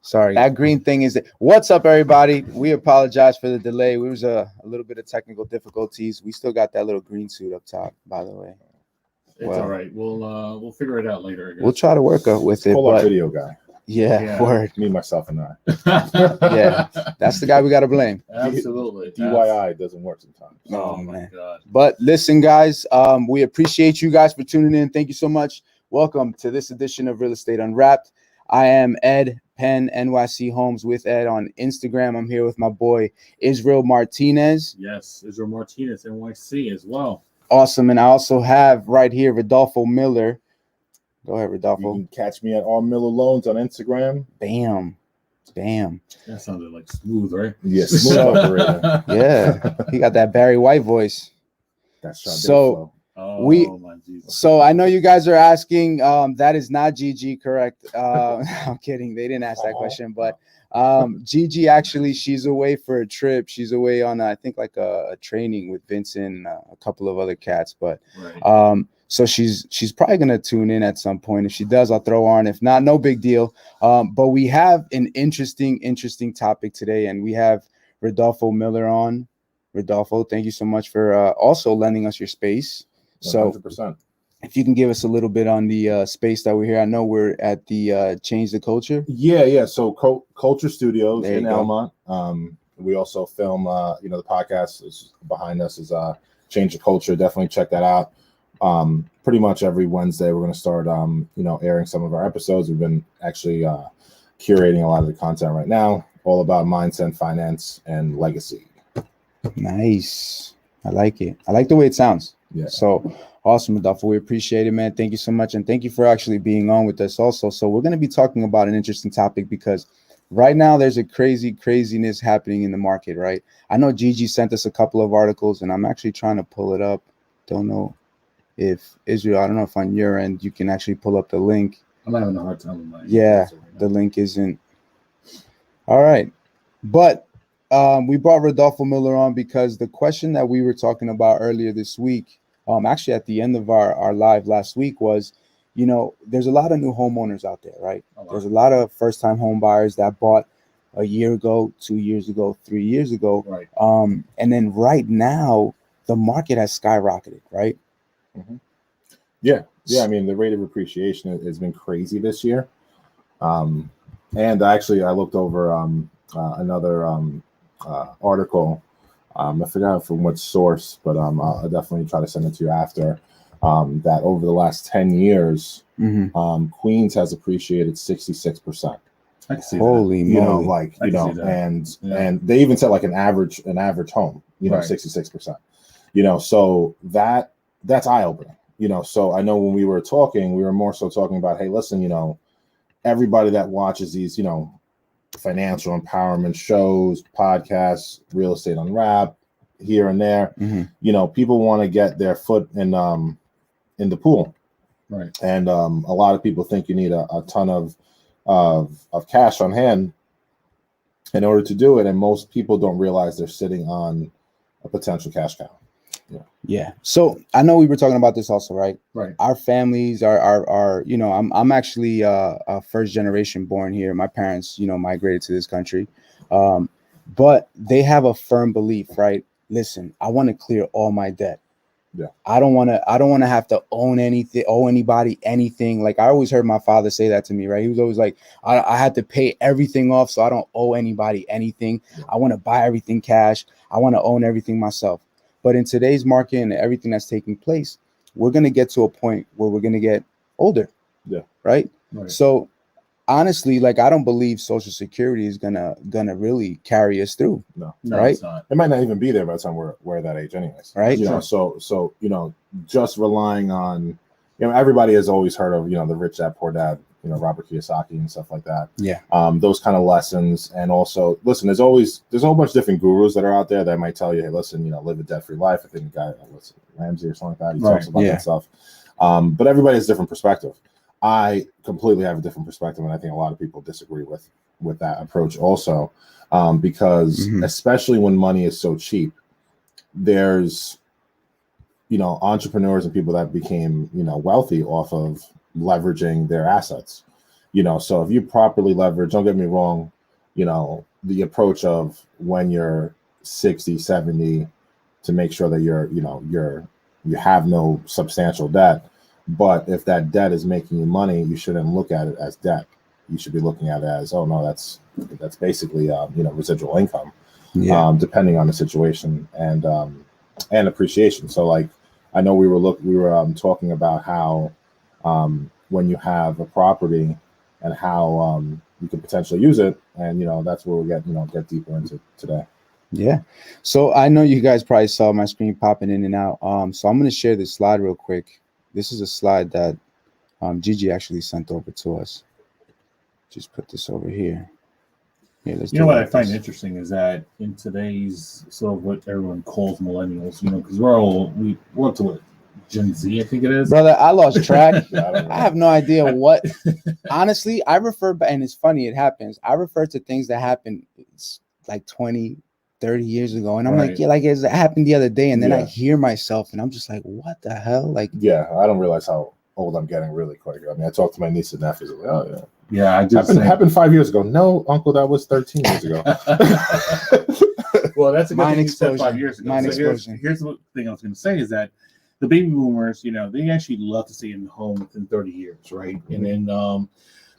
Sorry, that green thing is it. What's up, everybody? We apologize for the delay. It was a little bit of technical difficulties. We still got that little green suit up top, by the way. It's all right. We'll figure it out later. I guess. We'll try to work with it. Call our video guy. Yeah, word. Me, myself, and I. Yeah, that's the guy we got to blame. Absolutely. DIY doesn't work sometimes. Oh my God. But listen, guys, we appreciate you guys for tuning in. Thank you so much. Welcome to this edition of Real Estate Unwrapped. I am Ed Penn, NYC Homes with Ed on Instagram. I'm here with my boy Israel Martinez. Yes, Israel Martinez, NYC as well. Awesome. And I also have right here Rodolpho Miller. Go ahead, Rodolpho. You can catch me at R Miller Loans on Instagram. Bam. That sounded like smooth, right? Yeah, smooth operator. Yeah, he got that Barry White voice. That's so. My Jesus. So I know you guys are asking. That is not Gigi, correct? I'm kidding. They didn't ask that question, but Gigi actually, she's away for a trip. She's away on I think like a training with Vincent, a couple of other cats. But right. So she's probably gonna tune in at some point. If she does, I'll throw her on. If not, no big deal. But we have an interesting topic today, and we have Rodolpho Miller on. Rodolpho, thank you so much for also lending us your space. 100%. So if you can give us a little bit on the space that we're here. I know we're at the Change the Culture. Yeah. So Culture Studios There in you go. Elmont. We also film, the podcast is behind us is Change the Culture. Definitely check that out. Pretty much every Wednesday we're going to start, airing some of our episodes. We've been actually curating a lot of the content right now, all about mindset, finance, and legacy. Nice. I like it. I like the way it sounds. Yeah. So awesome, Rodolpho. We appreciate it, man. Thank you so much. And thank you for actually being on with us also. So we're going to be talking about an interesting topic because right now there's a craziness happening in the market, right? I know Gigi sent us a couple of articles and I'm actually trying to pull it up. Don't know if Israel, I don't know if on your end you can actually pull up the link. I'm having a hard time with mine. Yeah, the link isn't. All right. But we brought Rodolpho Miller on because the question that we were talking about earlier this week, actually at the end of our live last week was, there's a lot of new homeowners out there, right? There's a lot of first-time home buyers that bought a year ago, 2 years ago, 3 years ago. Right. And then right now, the market has skyrocketed, right? Mm-hmm. Yeah. I mean, the rate of appreciation has been crazy this year. And actually, I looked over another article. I forgot from what source, but I'll definitely try to send it to you after. That over the last 10 years, Queens has appreciated 66%. I can see Holy moly! And they even said like an average home, right. 66%. So that's eye opening. So I know when we were talking, we were more so talking about, hey, listen, everybody that watches these, financial empowerment shows, podcasts, Real Estate Unwrapped, here and there, people want to get their foot in the pool, right? And a lot of people think you need a ton of cash on hand in order to do it, and most people don't realize they're sitting on a potential cash cow. Yeah. So I know we were talking about this also, right? Right. Our families are I'm actually a first generation born here. My parents, migrated to this country. But they have a firm belief, right? Listen, I want to clear all my debt. Yeah. I don't want to have to owe anybody anything. Like I always heard my father say that to me, right? He was always like, I had to pay everything off so I don't owe anybody anything. Yeah. I want to buy everything cash. I want to own everything myself. But in today's market and everything that's taking place, we're going to get to a point where we're going to get older. Yeah. Right. So honestly, like, I don't believe Social Security is gonna really carry us through. No, right? It's not. It might not even be there by the time we're that age anyways. Right. So just relying on, everybody has always heard of, the Rich Dad Poor Dad, Robert Kiyosaki and stuff like that. Yeah. Those kind of lessons. And also, listen, there's a whole bunch of different gurus that are out there that might tell you, hey, listen, live a debt-free life. I think the guy, Ramsey or something like that, he talks about that stuff. But everybody has a different perspective. I completely have a different perspective, and I think a lot of people disagree with that approach also, because especially when money is so cheap, there's, entrepreneurs and people that became, wealthy off of leveraging their assets. So if you properly leverage, don't get me wrong, the approach of when you're 60, 70 to make sure that you have no substantial debt. But if that debt is making you money, you shouldn't look at it as debt. You should be looking at it as, oh no, that's basically residual income, depending on the situation and appreciation. So like I know we were talking about how when you have a property and how you could potentially use it, and that's where we get deeper into today. Yeah. So I know you guys probably saw my screen popping in and out. So I'm going to share this slide real quick. This is a slide that Gigi actually sent over to us. Just put this over here. Yeah, let's what I find interesting is that in today's sort of what everyone calls millennials, because we're up to what, Gen Z, I think it is. Brother, I lost track. I have no idea what. Honestly, I refer back, and it's funny, it happens. I refer to things that happened like 20, 30 years ago, and I'm like, it happened the other day, and then I hear myself, and I'm just like, what the hell? Like, I don't realize how old I'm getting really quick. I mean, I talk to my nieces and nephews, like, oh yeah. Yeah, I just happened 5 years ago. No, uncle, that was 13 years ago. Well, that's a good thing you said 5 years ago. Here's the thing I was going to say is that the baby boomers, they actually love to stay in the home within 30 years, right? Mm-hmm. And then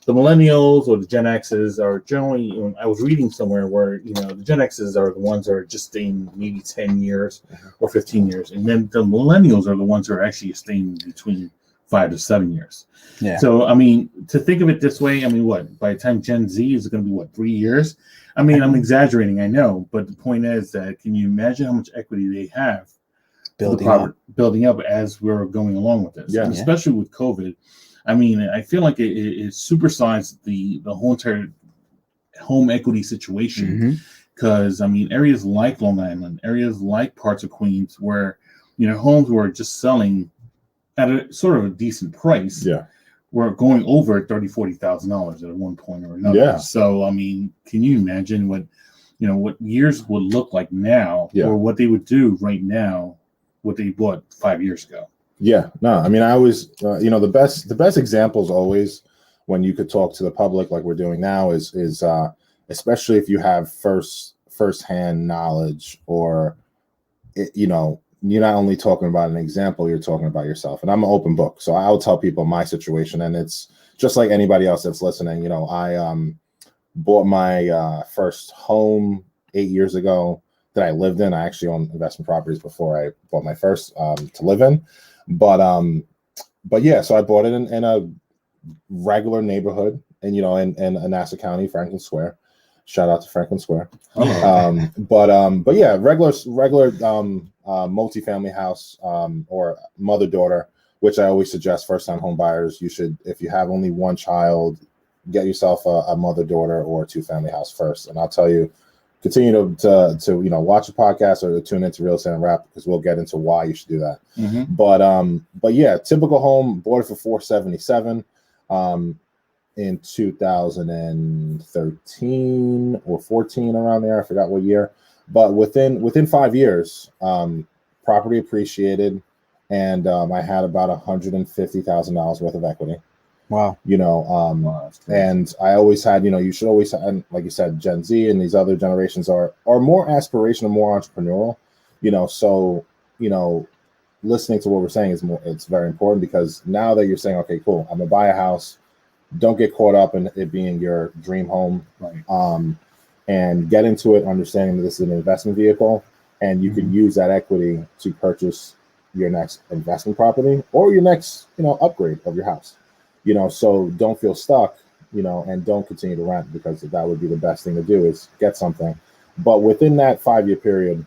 the millennials or the Gen X's are generally, I was reading somewhere where, the Gen X's are the ones that are just staying maybe 10 years or 15 years. And then the millennials are the ones that are actually staying between 5 to 7 years. Yeah. So, I mean, to think of it this way, I mean, by the time Gen Z is going to be 3 years? I mean, I'm exaggerating, I know, but the point is that can you imagine how much equity they have building up as we're going along with this? Yeah. And especially with COVID. I mean, I feel like it supersized the whole entire home equity situation because, I mean, areas like Long Island, areas like parts of Queens where, homes were just selling at a sort of a decent price. Yeah. We're going over $30,000-$40,000 at one point or another. Yeah. So, I mean, can you imagine what years would look like now or what they would do right now, what they bought 5 years ago? Yeah, no, I mean, I always, the best examples always when you could talk to the public like we're doing now is especially if you have firsthand knowledge or, you're not only talking about an example, you're talking about yourself. And I'm an open book. So I'll tell people my situation. And it's just like anybody else that's listening. I bought my first home 8 years ago that I lived in. I actually owned investment properties before I bought my first to live in. But yeah, so I bought it in a regular neighborhood and, in Nassau County, Franklin Square. Shout out to Franklin Square. But yeah, regular multifamily house or mother-daughter, which I always suggest first-time home buyers. You should, if you have only one child, get yourself a mother-daughter or a two-family house first. And I'll tell you, continue to watch a podcast or to tune into Real Estate and Rap because we'll get into why you should do that. Mm-hmm. But yeah, typical home, bought it for $477. In 2013 or 14, around there, I forgot what year. But within 5 years, property appreciated, and I had about $150,000 worth of equity. Wow. And I always had, you should always, and like you said, Gen Z and these other generations are more aspirational, more entrepreneurial. So listening to what we're saying it's very important because now that you're saying, okay, cool, I'm gonna buy a house. Don't get caught up in it being your dream home, right. And get into it understanding that this is an investment vehicle and you can use that equity to purchase your next investment property or your next, upgrade of your house, so don't feel stuck, and don't continue to rent because that would be the best thing to do is get something. But within that 5 year period,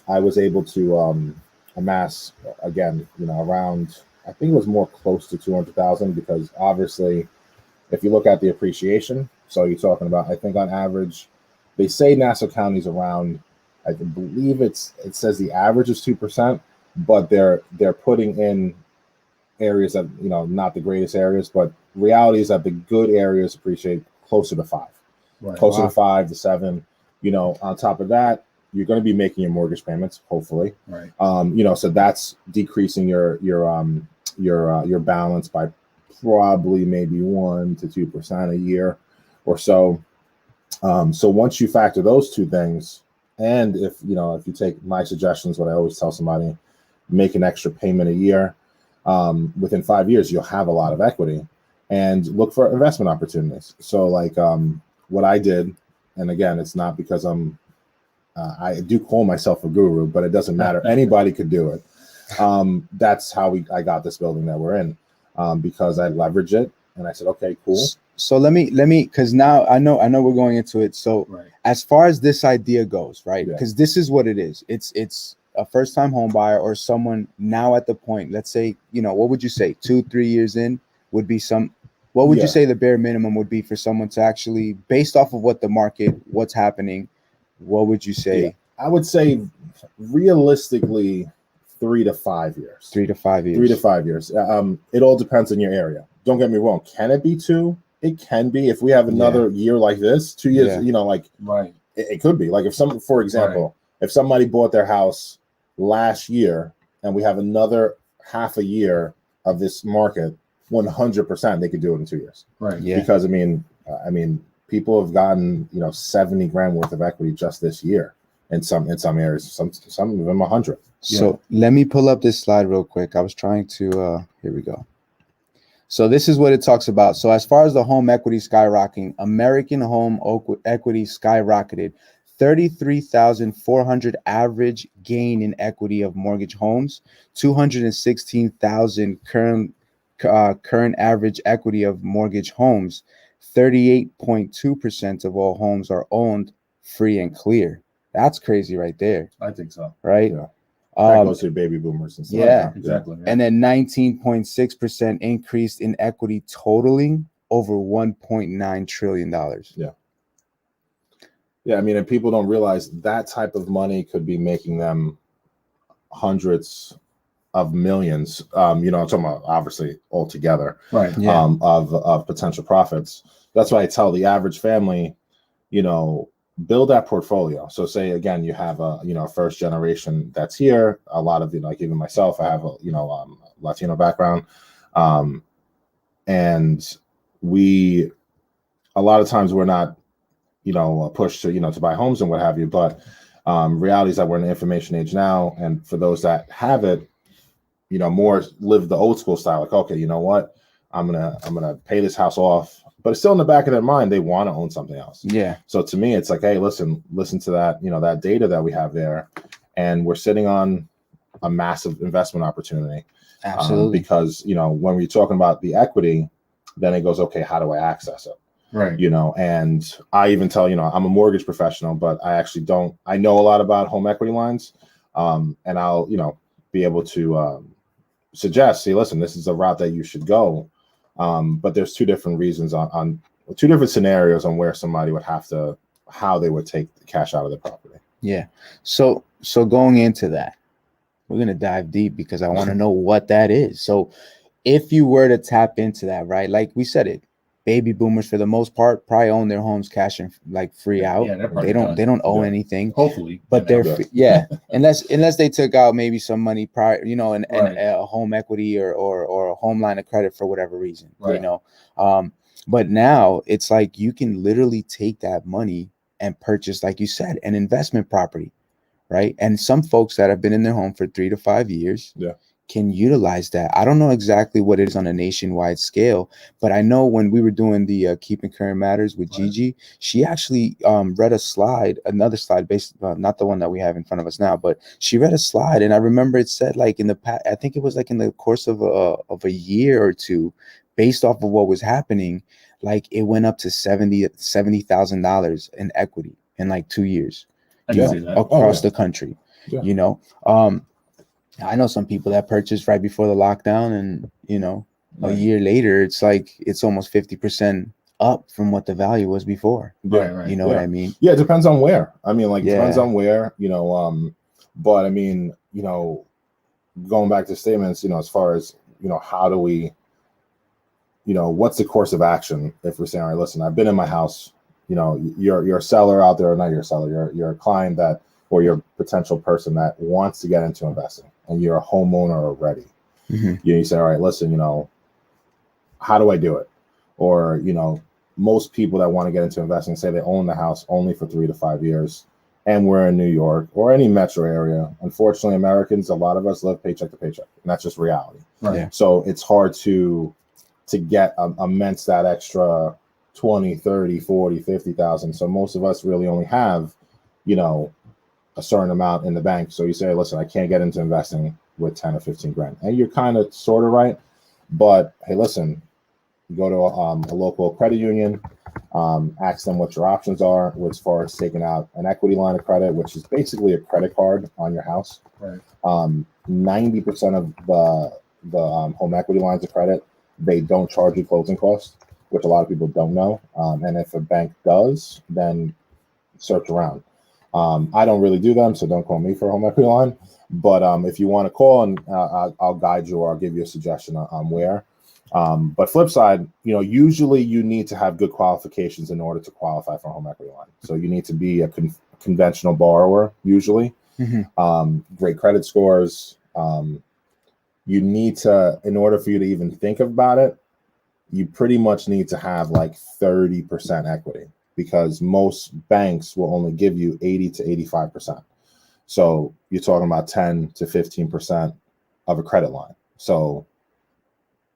I was able to amass again, around, I think it was more close to 200,000 because obviously if you look at the appreciation, so you're talking about, I think on average, they say Nassau County's around, I believe it says the average is 2%, but they're putting in areas that, not the greatest areas, but reality is that the good areas appreciate closer to 5, right. Closer to 5 to 7, on top of that, you're going to be making your mortgage payments, hopefully, right. So that's decreasing your balance by probably maybe 1 to 2% a year or so. So once you factor those two things, and if you take my suggestions, what I always tell somebody, make an extra payment a year, within 5 years, you'll have a lot of equity, and look for investment opportunities. So like what I did, and again, it's not because I do call myself a guru, but it doesn't matter. Anybody could do it. That's how I got this building that we're in, because I leverage it, and I said, okay, cool. So let me, because now I know we're going into it. So as far as this idea goes, right? Because this is what it is. It's a first-time home buyer or someone now at the point. Let's say, what would you say? 2-3 years in would be some. What would you say the bare minimum would be for someone to actually, based off of what the market, what's happening? What would you say? Yeah. I would say realistically 3 to 5 years. 3 to 5 years. 3 to 5 years. It all depends on your area. Don't get me wrong. Can it be 2? It can be. If we have another year like this, 2 years, it could be. Like for example, if somebody bought their house last year and we have another half a year of this market, 100% they could do it in 2 years. Right. Yeah. Because I mean, people have gotten 70 grand worth of equity just this year in some areas, some of them 100. So let me pull up this slide real quick. I was trying to here we go. So this is what it talks about. So as far as the home equity skyrocketing, American home equity skyrocketed 33,400 average gain in equity of mortgage homes, 216,000 current average equity of mortgage homes. 38.2% of all homes are owned free and clear. That's crazy right there. I think so. Right? Yeah. That goes to baby boomers and stuff. Yeah, exactly. And then 19.6% increase in equity totaling over $1.9 trillion. Yeah. Yeah, I mean, and people don't realize that type of money could be making them hundreds of millions. I'm talking about obviously altogether, right? Yeah. Of potential profits. That's why I tell the average family, build that portfolio. So say again, you have a first generation that's here. A lot of like even myself, I have a Latino background, and a lot of times we're not pushed to buy homes and what have you. But reality is that we're in the information age now, and for those that have it, more live the old school style. Like, okay, you know what, I'm gonna pay this house off. But it's still in the back of their mind, they want to own something else. Yeah. So to me, it's like, hey, listen to that, that data that we have there, and we're sitting on a massive investment opportunity. Absolutely. Because when we're talking about the equity, then it goes, okay, how do I access it? Right. And I even tell, I'm a mortgage professional, but I actually don't. I know a lot about home equity lines, and I'll be able to suggest, say, listen, this is a route that you should go. But there's two different reasons on two different scenarios on where somebody would how they would take the cash out of the property. Yeah. So going into that, we're going to dive deep because I want to know what that is. So if you were to tap into that, right? Like we said it, baby boomers for the most part probably own their homes cash and like free out. Yeah, they don't owe anything. Hopefully. But unless they took out maybe some money prior, and a home equity or a home line of credit for whatever reason, right. But now it's like you can literally take that money and purchase, like you said, an investment property, right? And some folks that have been in their home for 3 to 5 years can utilize that. I don't know exactly what it is on a nationwide scale, but I know when we were doing the Keeping Current Matters with Gigi, she actually read another slide based, not the one that we have in front of us now, but she read a slide, and I remember it said like in the past, I think it was like in the course of a year or two, based off of what was happening, like it went up to $70,000 in equity in like 2 years across the country. I know some people that purchased right before the lockdown, and a year later, it's like it's almost 50% up from what the value was before. Right. You know what I mean? Yeah, it depends on where. I mean, like depends on where. But I mean, going back to statements, as far as how do we, what's the course of action if we're saying, all right, listen, I've been in my house. You're a seller out there, or not your seller. You're a client that, or you're a potential person that wants to get into investing, and you're a homeowner already. Mm-hmm. You say, all right, listen, how do I do it? Or, most people that want to get into investing say they own the house only for 3 to 5 years, and we're in New York or any metro area. Unfortunately, Americans, a lot of us live paycheck to paycheck, and that's just reality. Right. Yeah. So it's hard to get immense that extra 20, 30, 40, 50,000. So most of us really only have, a certain amount in the bank. So you say, listen, I can't get into investing with 10 or 15 grand. And you're kind of sort of right. But hey, listen, you go to a local credit union, ask them what your options are as far as taking out an equity line of credit, which is basically a credit card on your house. Right. 90% of the home equity lines of credit, they don't charge you closing costs, which a lot of people don't know. And if a bank does, then search around. I don't really do them, so don't call me for a home equity line. But if you want to call, and I'll guide you or I'll give you a suggestion on where. But flip side, usually you need to have good qualifications in order to qualify for a home equity line. So you need to be a conventional borrower, usually. Mm-hmm. Great credit scores. You need to, in order for you to even think about it, you pretty much need to have like 30% equity, because most banks will only give you 80 to 85%. So you're talking about 10 to 15% of a credit line. So,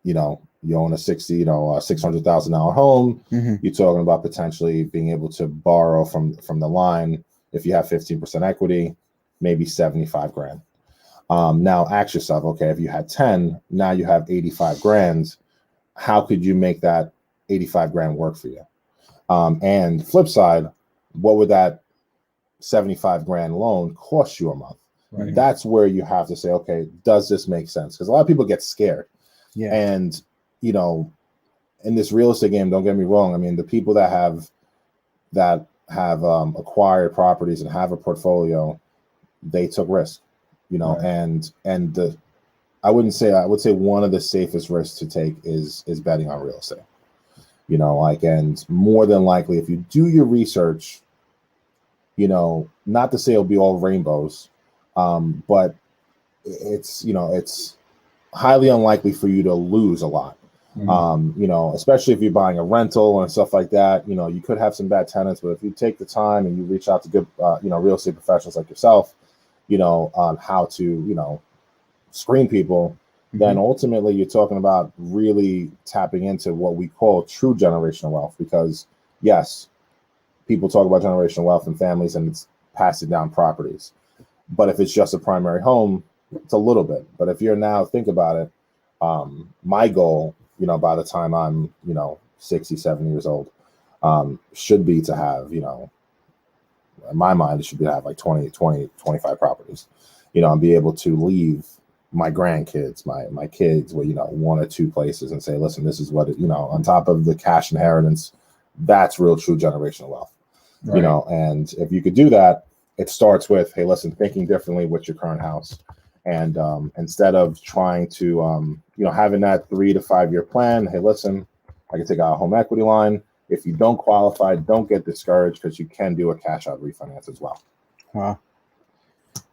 you own a $600,000 home. Mm-hmm. You're talking about potentially being able to borrow from the line, if you have 15% equity, maybe 75 grand. Now ask yourself, okay, if you had 10, now you have 85 grand. How could you make that 85 grand work for you? And flip side, what would that 75 grand loan cost you a month? Right. That's where you have to say, okay, does this make sense? Because a lot of people get scared. Yeah. And, in this real estate game, don't get me wrong. I mean, the people that have acquired properties and have a portfolio, they took risk, right. and I would say one of the safest risks to take is betting on real estate. And more than likely, if you do your research, not to say it'll be all rainbows, but it's highly unlikely for you to lose a lot. Mm-hmm. Especially if you're buying a rental and stuff like that, you could have some bad tenants, but if you take the time and you reach out to good, real estate professionals like yourself, on how to, screen people, mm-hmm. then ultimately you're talking about really tapping into what we call true generational wealth. Because yes, people talk about generational wealth in families and it's passing down properties. But if it's just a primary home, it's a little bit. But if you're now, think about it, my goal, by the time I'm, 60, 70 years old, should be to have, in my mind, it should be to have like 20, 25 properties, and be able to leave my grandkids, my kids with, 1 or 2 places and say, listen, this is what, on top of the cash inheritance, that's real true generational wealth, right. And if you could do that, it starts with, hey, listen, thinking differently with your current house. And instead of trying to, having that 3 to 5 year plan, hey, listen, I can take out a home equity line. If you don't qualify, don't get discouraged, because you can do a cash out refinance as well. Wow.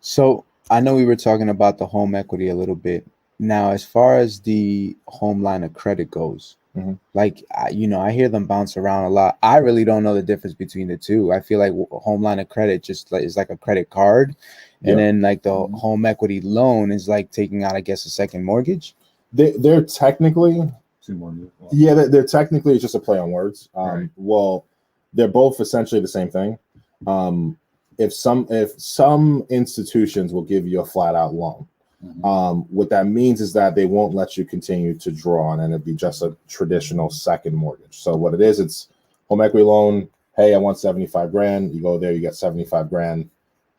So I know we were talking about the home equity a little bit. Now, as far as the home line of credit goes, mm-hmm. like, I hear them bounce around a lot. I really don't know the difference between the two. I feel like home line of credit just is like a credit card. And then like the mm-hmm. home equity loan is like taking out, I guess, a second mortgage. They're technically, they're technically, it's just a play on words. Right. Well, they're both essentially the same thing. If some institutions will give you a flat out loan, mm-hmm. What that means is that they won't let you continue to draw on, and it'd be just a traditional second mortgage. So what it is, it's home equity loan. Hey, I want 75 grand. You go there, you get 75 grand,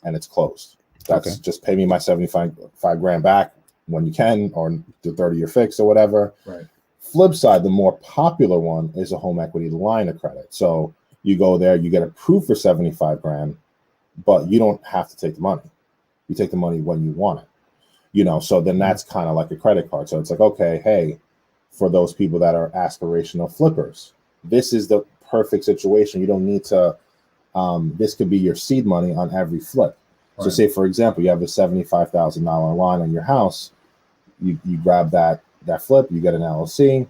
and it's closed. That's okay. Just pay me my 75 grand back when you can, or the 30-year fix or whatever. Right. Flip side, the more popular one is a home equity line of credit. So you go there, you get approved for 75 grand, but you don't have to take the money. You take the money when you want it. So then that's kind of like a credit card. So it's like, okay, hey, for those people that are aspirational flippers, this is the perfect situation. You don't need to, this could be your seed money on every flip. Right. So say, for example, you have a $75,000 line on your house, you grab that flip, you get an LLC,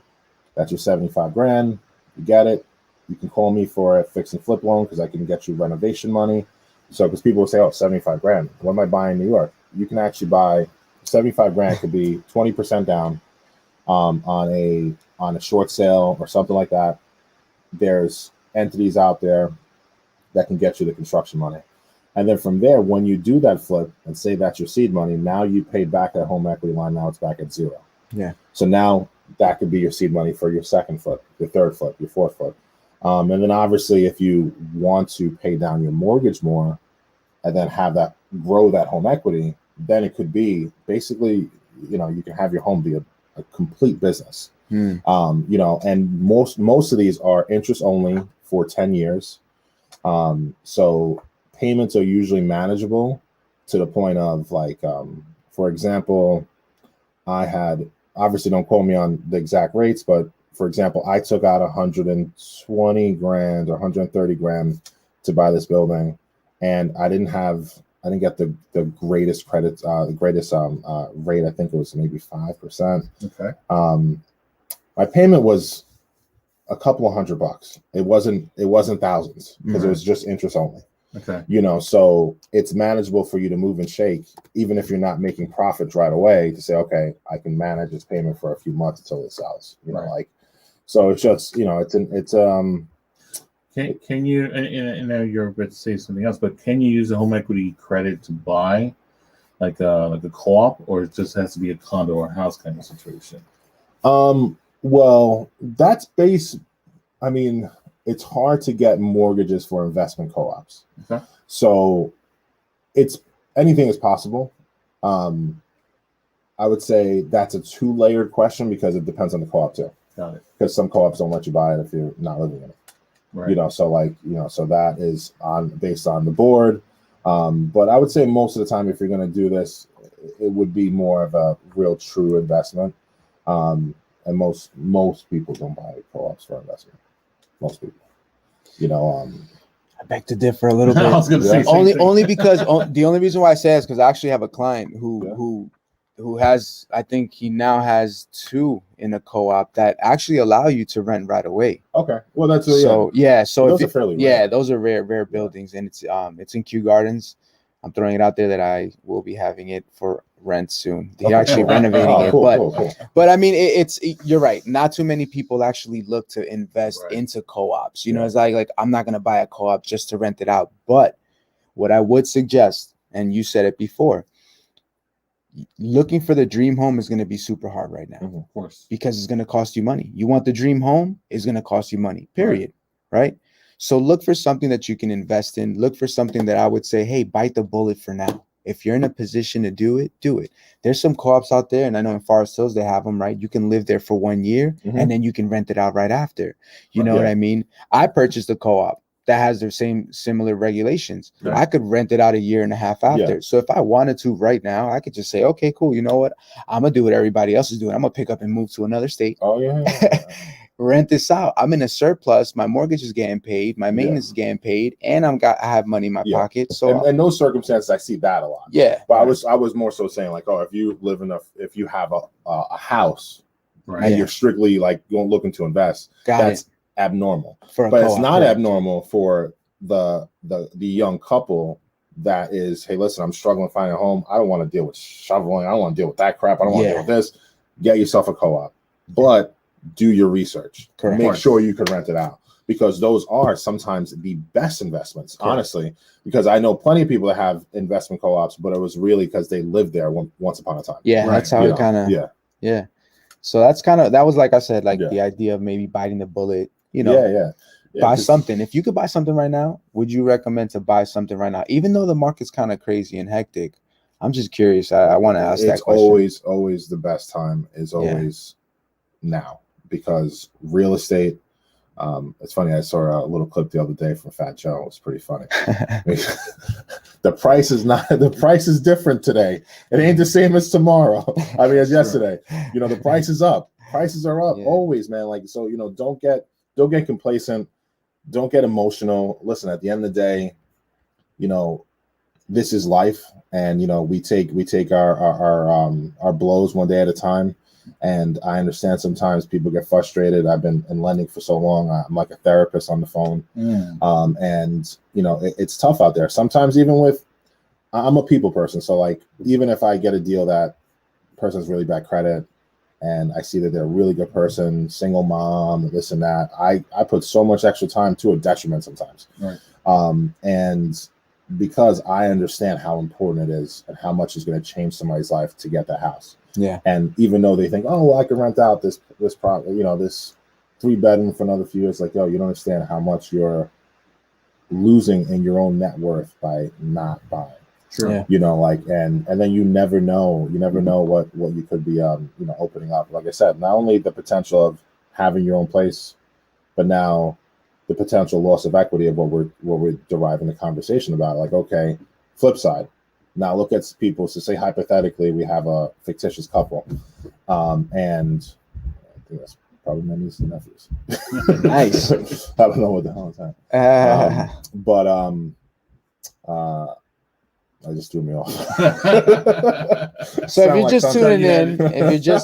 That's your 75 grand. You get it. You can call me for a fix and flip loan because I can get you renovation money. So, because people will say, oh, 75 grand. What am I buying in New York? You can actually buy 75 grand could be 20% down on a short sale or something like that. There's entities out there that can get you the construction money. And then from there, when you do that flip and say that's your seed money, now you paid back that home equity line. Now it's back at zero. Yeah. So now that could be your seed money for your second flip, your third flip, your fourth flip. And then obviously, if you want to pay down your mortgage more and then have that grow that home equity, then it could be basically, you can have your home be a complete business. And most of these are interest only for 10 years. So payments are usually manageable to the point of like, for example, I had, obviously don't quote me on the exact rates, but for example, I took out 120 grand or 130 grand to buy this building, and I didn't get the greatest credit, the greatest rate. I think it was maybe 5%. Okay. My payment was a couple of $100. It wasn't thousands because it was just interest only. Okay. So it's manageable for you to move and shake, even if you're not making profits right away, to say, okay, I can manage this payment for a few months until it sells. So it's just, Can you, and I know you're about to say something else, but can you use the home equity credit to buy like a co-op, or it just has to be a condo or a house kind of situation? Well, that's it's hard to get mortgages for investment co-ops. Okay. So anything is possible. I would say that's a 2-layered question because it depends on the co-op too. Got it. Because some co-ops don't let you buy it if you're not living in it. Right. So that is based on the board. But I would say most of the time, if you're going to do this, it would be more of a real true investment. And most people don't buy co-ops for investment. Most people, I beg to differ a little bit. I was going to say only because the only reason why I say is because I actually have a client who has, I think he now has 2 in a co-op that actually allow you to rent right away. Okay, well that's so those are fairly rare. those are rare buildings, and it's in Kew Gardens. I'm throwing it out there that I will be having it for rent soon. They're actually renovating it, cool. But I mean, you're right. Not too many people actually look to invest into co-ops. It's like I'm not gonna buy a co-op just to rent it out. But what I would suggest, and you said it before, looking for the dream home is going to be super hard right now. Of course, because it's going to cost you money. You want the dream home, is going to cost you money, period. Right? So look for something that you can invest in. Look for something that I would say, hey, bite the bullet for now. If you're in a position to do it, do it. There's some co-ops out there, and I know in Forest Hills they have them, right? You can live there for 1 year, and then you can rent it out right after. You know what I mean? I purchased a co-op that has their similar regulations. Right. I could rent it out 1.5 years after. Yeah. So if I wanted to right now, I could just say, okay, cool. You know what? I'm going to do what everybody else is doing. I'm going to pick up and move to another state. Oh, yeah. Rent this out. I'm in a surplus. My mortgage is getting paid. My maintenance is getting paid. And I have money in my pocket. So in those circumstances, I see that a lot. Yeah. But I was more so saying like, oh, if you have a house and you're strictly like looking to invest, that's abnormal. But it's not abnormal for the young couple that is, hey, listen, I'm struggling finding a home. I don't want to deal with shoveling. I don't want to deal with that crap. I don't want to deal with this. Get yourself a co-op, but do your research. Correct. Make sure you can rent it out, because those are sometimes the best investments, honestly, because I know plenty of people that have investment co-ops, but it was really because they lived there once upon a time. Yeah. That's how it kind of, yeah. So that was, like I said, like the idea of maybe biting the bullet. Buy something. If you could buy something right now, would you recommend to buy something right now? Even though the market's kind of crazy and hectic, I'm just curious. I want to ask that question. It's always the best time is always now, because real estate. It's funny. I saw a little clip the other day from Fat Joe. It was pretty funny. The price is different today. It ain't the same as tomorrow. I mean, as yesterday. The price is up. Prices are up always, man. Like, so, don't get complacent. Don't get emotional. Listen, at the end of the day, this is life, and we take our blows one day at a time. And I understand sometimes people get frustrated. I've been in lending for so long. I'm like a therapist on the phone. And, you know, it's tough out there. Sometimes even with, I'm a people person. So like, even if I get a deal that person's really bad credit and I see that they're a really good person, single mom, this and that, I put so much extra time to a detriment sometimes. Right. And because I understand how important it is and how much is going to change somebody's life to get that house. Yeah. And even though they think, oh, well, I can rent out this property, you know, this 3-bedroom for another few years, like, yo, you don't understand how much you're losing in your own net worth by not buying. Sure. Yeah. You know, like, and then you never know what you could be, you know, opening up. Like I said, not only the potential of having your own place, but now the potential loss of equity of what we're deriving the conversation about. Like, okay, flip side. Now look at people. So say hypothetically, we have a fictitious couple, and I think that's probably my niece and nephews. Nice. I don't know what the hell is that. But I just threw me off. So if you're just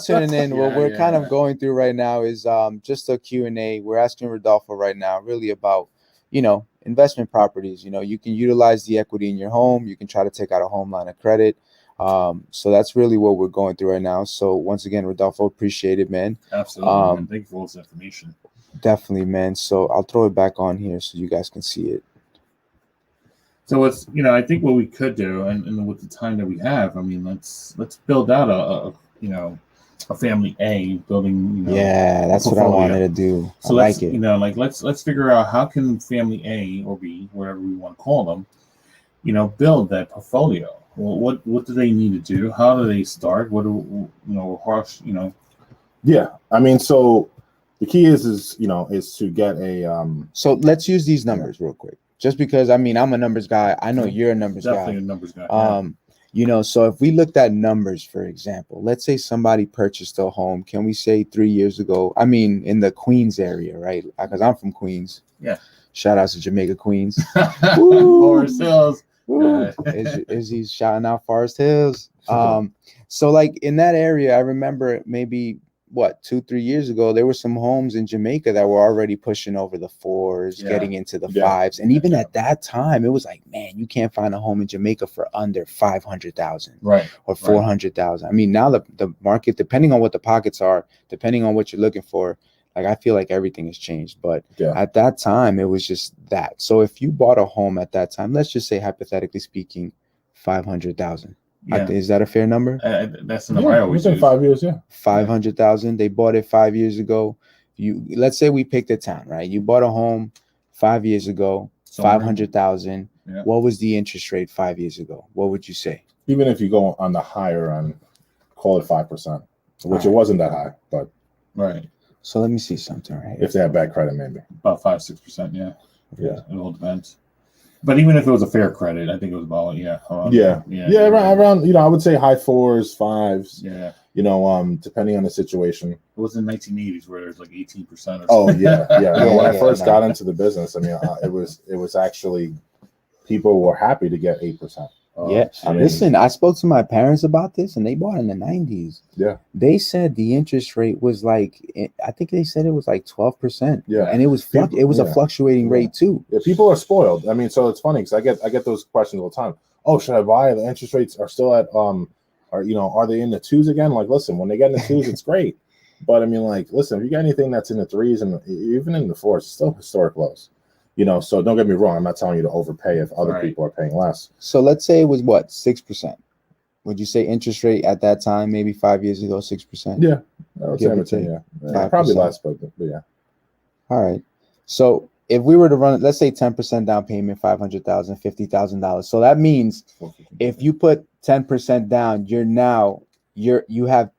tuning in, what we're kind of going through right now is just a Q&A. We're asking Rodolfo right now really about, you know, investment properties. You know, you can utilize the equity in your home. You can try to take out a home line of credit. So that's really what we're going through right now. So once again, Rodolfo, appreciate it, man. Absolutely, man. Thank you for all this information. Definitely, man. So I'll throw it back on here so you guys can see it. So it's, you know, I think what we could do, and with the time that we have, I mean, let's build out a family A, building, you know, yeah, that's what I wanted to do. So I like it. You know, like let's figure out how can family A or B, whatever we want to call them, you know, build that portfolio. Well, what do they need to do? How do they start? What do you know? Yeah, I mean, so the key is to get a. So let's use these numbers real quick. Just because, I mean, I'm a numbers guy. I know you're a numbers guy. Definitely a numbers guy. You know, so if we looked at numbers, for example, let's say somebody purchased a home, can we say 3 years ago? I mean, in the Queens area, right? Because I'm from Queens. Yeah. Shout out to Jamaica, Queens. Forest Hills. Izzy's shouting out Forest Hills. So like in that area, I remember maybe 2-3 years ago, there were some homes in Jamaica that were already pushing over the 4s, getting into the 5s. And even at that time, it was like, man, you can't find a home in Jamaica for under 500,000 or 400,000. I mean, now the market, depending on what the pockets are, depending on what you're looking for, like, I feel like everything has changed. But at that time, it was just that. So if you bought a home at that time, let's just say, hypothetically speaking, 500,000. Yeah. Is that a fair number? That's the number I always use. 5 years, 500,000. They bought it 5 years ago. Let's say we picked a town, right? You bought a home 5 years ago, 500,000. Yeah. What was the interest rate 5 years ago? What would you say? Even if you go on the higher end, call it 5%, which it wasn't that high, but So let me see something right here. If they have bad credit, maybe about 5-6%. Yeah. It all depends. But even if it was a fair credit, I think it was about around I would say high 4s, 5s. Yeah. You know, depending on the situation. It was in the 1980s where it was like 18% or something. Oh yeah. When I first got into the business, I mean, it was actually people were happy to get 8%. Listen, I spoke to my parents about this, and they bought in the 90s. Yeah, they said the interest rate was like, I think they said it was like 12%. Yeah, and it was a fluctuating rate too. Yeah, people are spoiled. I mean, so it's funny because I get those questions all the time. Oh, should I buy? The interest rates are still at are they in the 2s again? Like, listen, when they get in the 2s, it's great. But I mean, like, listen, if you got anything that's in the 3s and even in the 4s, it's still historic lows. You know, so don't get me wrong. I'm not telling you to overpay if other people are paying less. So let's say it was 6%. Would you say interest rate at that time, maybe 5 years ago, 6%? Yeah, I would say probably less, but yeah. All right. So if we were to run, let's say 10% down payment, $500,000, $50,000. So that means if you put 10% down, you have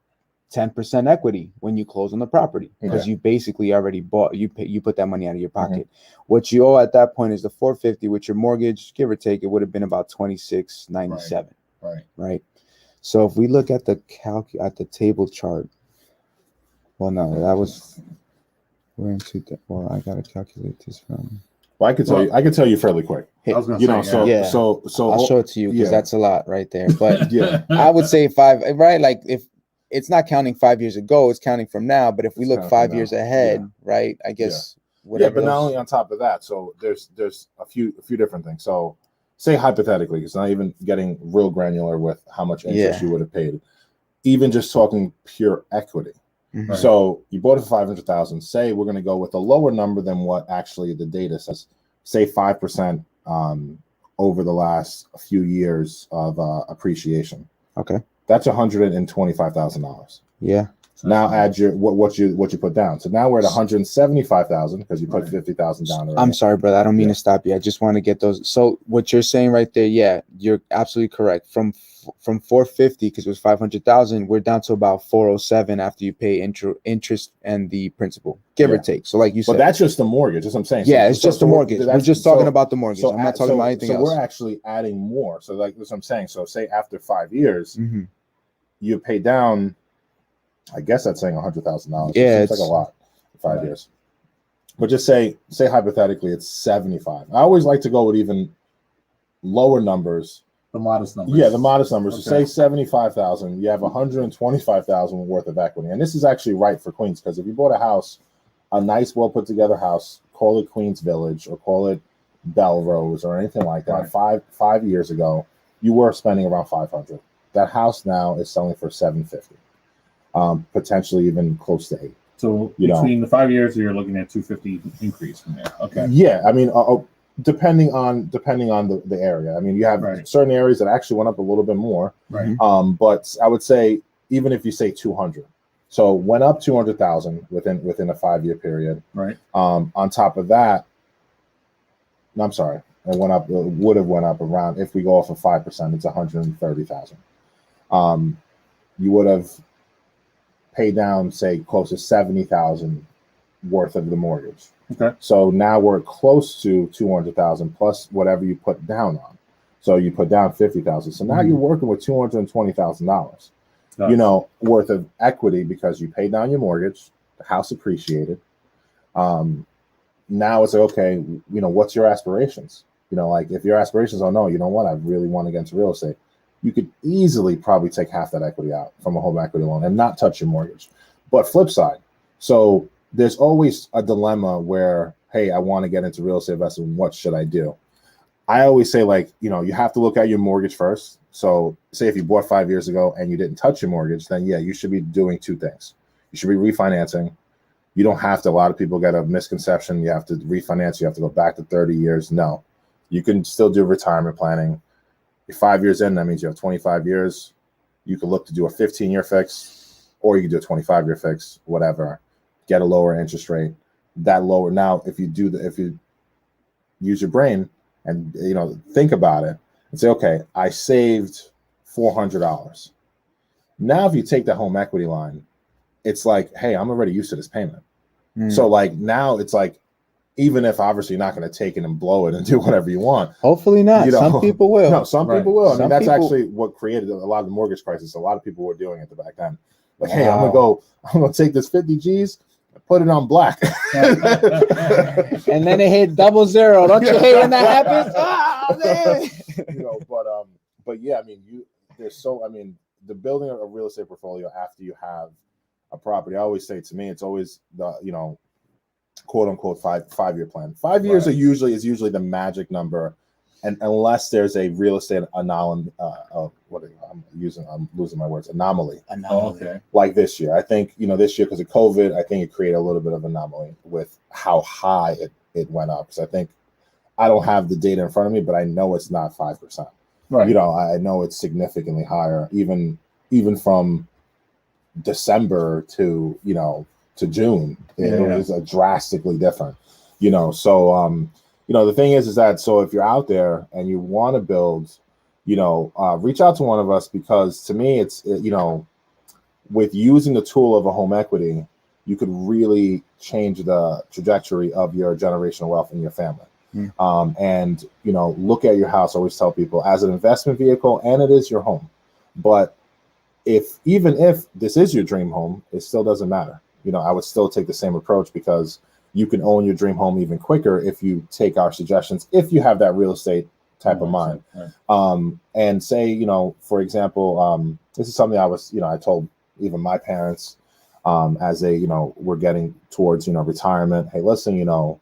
10% equity when you close on the property because you basically already bought. You put that money out of your pocket. What you owe at that point is the $450 with your mortgage, give or take. It would have been about $26.97. Right. So if we look at the table chart, well, no, that was I gotta calculate this from. Well, I can tell you fairly quick. I was gonna say, so I'll show it to you because that's a lot right there. But I would say 5, right? Like if it's not counting 5 years ago, it's counting from now. But if we look 5 years ahead, right, I guess but not only on top of that, so there's a few different things. So say hypothetically, it's not even getting real granular with how much interest you would have paid, even just talking pure equity. Mm-hmm. So you bought it for 500,000. Say we're going to go with a lower number than what actually the data says, say 5% over the last few years of appreciation. Okay, that's $125,000. Yeah. Now add your what you put down. So now we're at 175,000 because you put 50,000 down already. I'm sorry, brother. I don't mean to stop you. I just want to get those. So what you're saying right there, yeah, you're absolutely correct. From 450, because it was 500,000, we're down to about 407 after you pay interest and the principal, give or take. So like you said, but that's just the mortgage. That's what I'm saying. Yeah, it's just the mortgage. We're just talking about the mortgage. I'm not talking about anything else. So we're actually adding more. So like that's what I'm saying. So say after 5 years, you pay down. I guess that's saying $100,000. Yeah, it's like a lot for 5 years. But just say hypothetically it's 75. I always like to go with even lower numbers. The modest numbers. Yeah, the modest numbers. Okay. So say 75,000. You have 125,000 worth of equity, and this is actually right for Queens because if you bought a house, a nice, well put together house, call it Queens Village or call it Belrose or anything like that. Right. Five years ago, you were spending around 500. That house now is selling for 750. Potentially even close to 8. So between the 5 years, you're looking at 250 increase from there. Okay. Yeah, I mean, depending on the area. I mean, you have certain areas that actually went up a little bit more. Right. But I would say even if you say 200, so went up 200,000 within a 5 year period. Right. On top of that, no, I'm sorry, it would have went up around, if we go off of 5%, it's 130,000. You would have pay down, say, close to 70,000 worth of the mortgage. Okay. So now we're close to 200,000 plus whatever you put down on. So you put down 50,000. So now you're working with $220,000, worth of equity because you paid down your mortgage, the house appreciated. Now it's like, okay, what's your aspirations? Like if your aspirations are, no, you know what, I really want to get into real estate. You could easily probably take half that equity out from a home equity loan and not touch your mortgage. But flip side, so there's always a dilemma where, hey, I want to get into real estate investing. What should I do? I always say, like, you have to look at your mortgage first. So say if you bought 5 years ago and you didn't touch your mortgage, then yeah, you should be doing two things. You should be refinancing. You don't have to. A lot of people get a misconception. You have to refinance. You have to go back to 30 years. No, you can still do retirement planning. You're 5 years in, that means you have 25 years. You could look to do a 15-year fix, or you could do a 25-year fix, whatever. Get a lower interest rate. That lower, now if you use your brain and think about it and say, okay, I saved $400. Now if you take the home equity line, it's like, hey, I'm already used to this payment. So like now it's like, even if obviously you're not going to take it and blow it and do whatever you want. Hopefully not. Some people will. No, some people will. I mean, that's actually what created a lot of the mortgage crisis. A lot of people were doing it back then. Like, hey, I'm going to take this 50 G's and put it on black. And then it hit 00. Don't you hate when that happens? Oh, man. But yeah, I mean, the building of a real estate portfolio after you have a property, I always say, to me, it's always the, quote unquote 5 year plan. 5 years is usually the magic number, and unless there's a real estate anomaly. I'm losing my words. Anomaly. Okay. Like this year, I think this year because of COVID, I think it created a little bit of anomaly with how high it went up. Because I think I don't have the data in front of me, but I know it's not 5%. Right. I know it's significantly higher, even from December to June. It was drastically different, so the thing is that, so if you're out there and you want to build, reach out to one of us, because to me it's with using the tool of a home equity, you could really change the trajectory of your generational wealth in your family. And look at your house. I always tell people, as an investment vehicle, and it is your home, but even if this is your dream home, it still doesn't matter. I would still take the same approach, because you can own your dream home even quicker if you take our suggestions, if you have that real estate type of mind. Right. And say, for example, this is something I told even my parents, as they, we're getting towards, retirement. Hey, listen,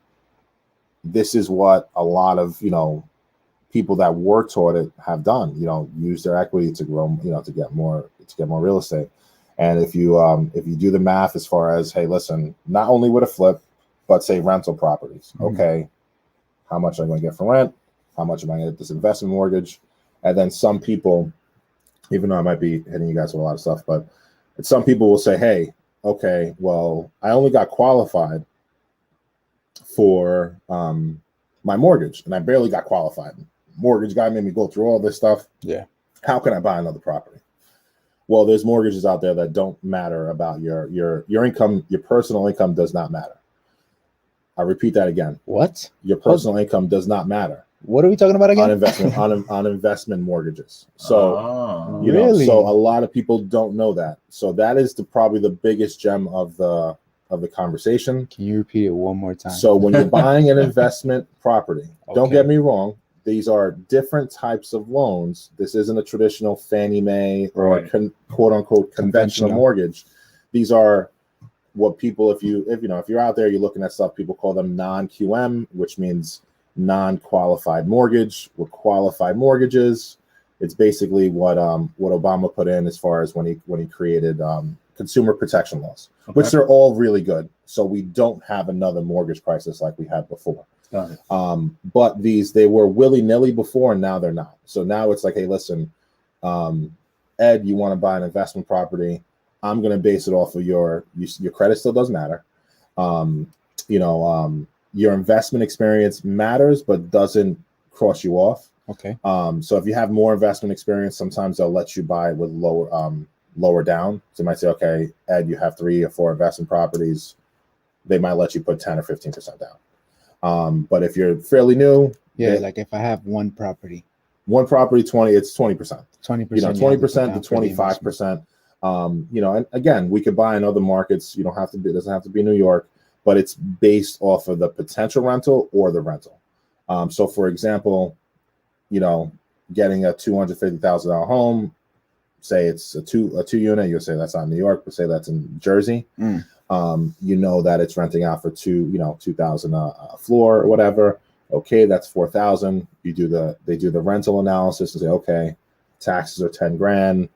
this is what a lot of, people that work toward it have done, use their equity to grow, to get more real estate. And if you do the math as far as, hey, listen, not only with a flip, but say rental properties. Okay, how much am I going to get for rent? How much am I going to get this investment mortgage? And then some people, even though I might be hitting you guys with a lot of stuff, but some people will say, hey, okay, well, I only got qualified for my mortgage, and I barely got qualified. Mortgage guy made me go through all this stuff. Yeah. How can I buy another property? Well, there's mortgages out there that don't matter about your income. Your personal income does not matter. I repeat that again. What? Your personal income does not matter. What are we talking about again? On investment mortgages. So really? So a lot of people don't know that. So that is probably the biggest gem of the conversation. Can you repeat it one more time? So when you're buying an investment property, don't Okay. get me wrong, these are different types of loans. This isn't a traditional Fannie Mae or quote unquote conventional mortgage. These are what people, if you're out there, you're looking at stuff, people call them non-QM, which means non-qualified mortgage. With qualified mortgages, it's basically what Obama put in as far as when he created consumer protection laws, which they're all really good. So we don't have another mortgage crisis like we had before. Got it. But they were willy-nilly before, and now they're not. So now it's like, hey, listen, Ed, you want to buy an investment property? I'm going to base it off of your credit still does matter. Your investment experience matters, but doesn't cross you off. Okay. So if you have more investment experience, sometimes they'll let you buy with lower down. So they might say, okay, Ed, you have 3 or 4 investment properties. They might let you put 10 or 15% down. But if you're fairly new, like if I have one property, 20, it's 20%. 20%. 20% to 25%. And again, we could buy in other markets. It doesn't have to be New York, but it's based off of the potential rental or the rental. So for example, getting a $250,000 home, say it's a two unit, you'll say that's not New York, but say that's in Jersey. That it's renting out for $2,000 a floor or whatever. Okay, that's $4,000. They do the rental analysis and say, okay, taxes are $10,000,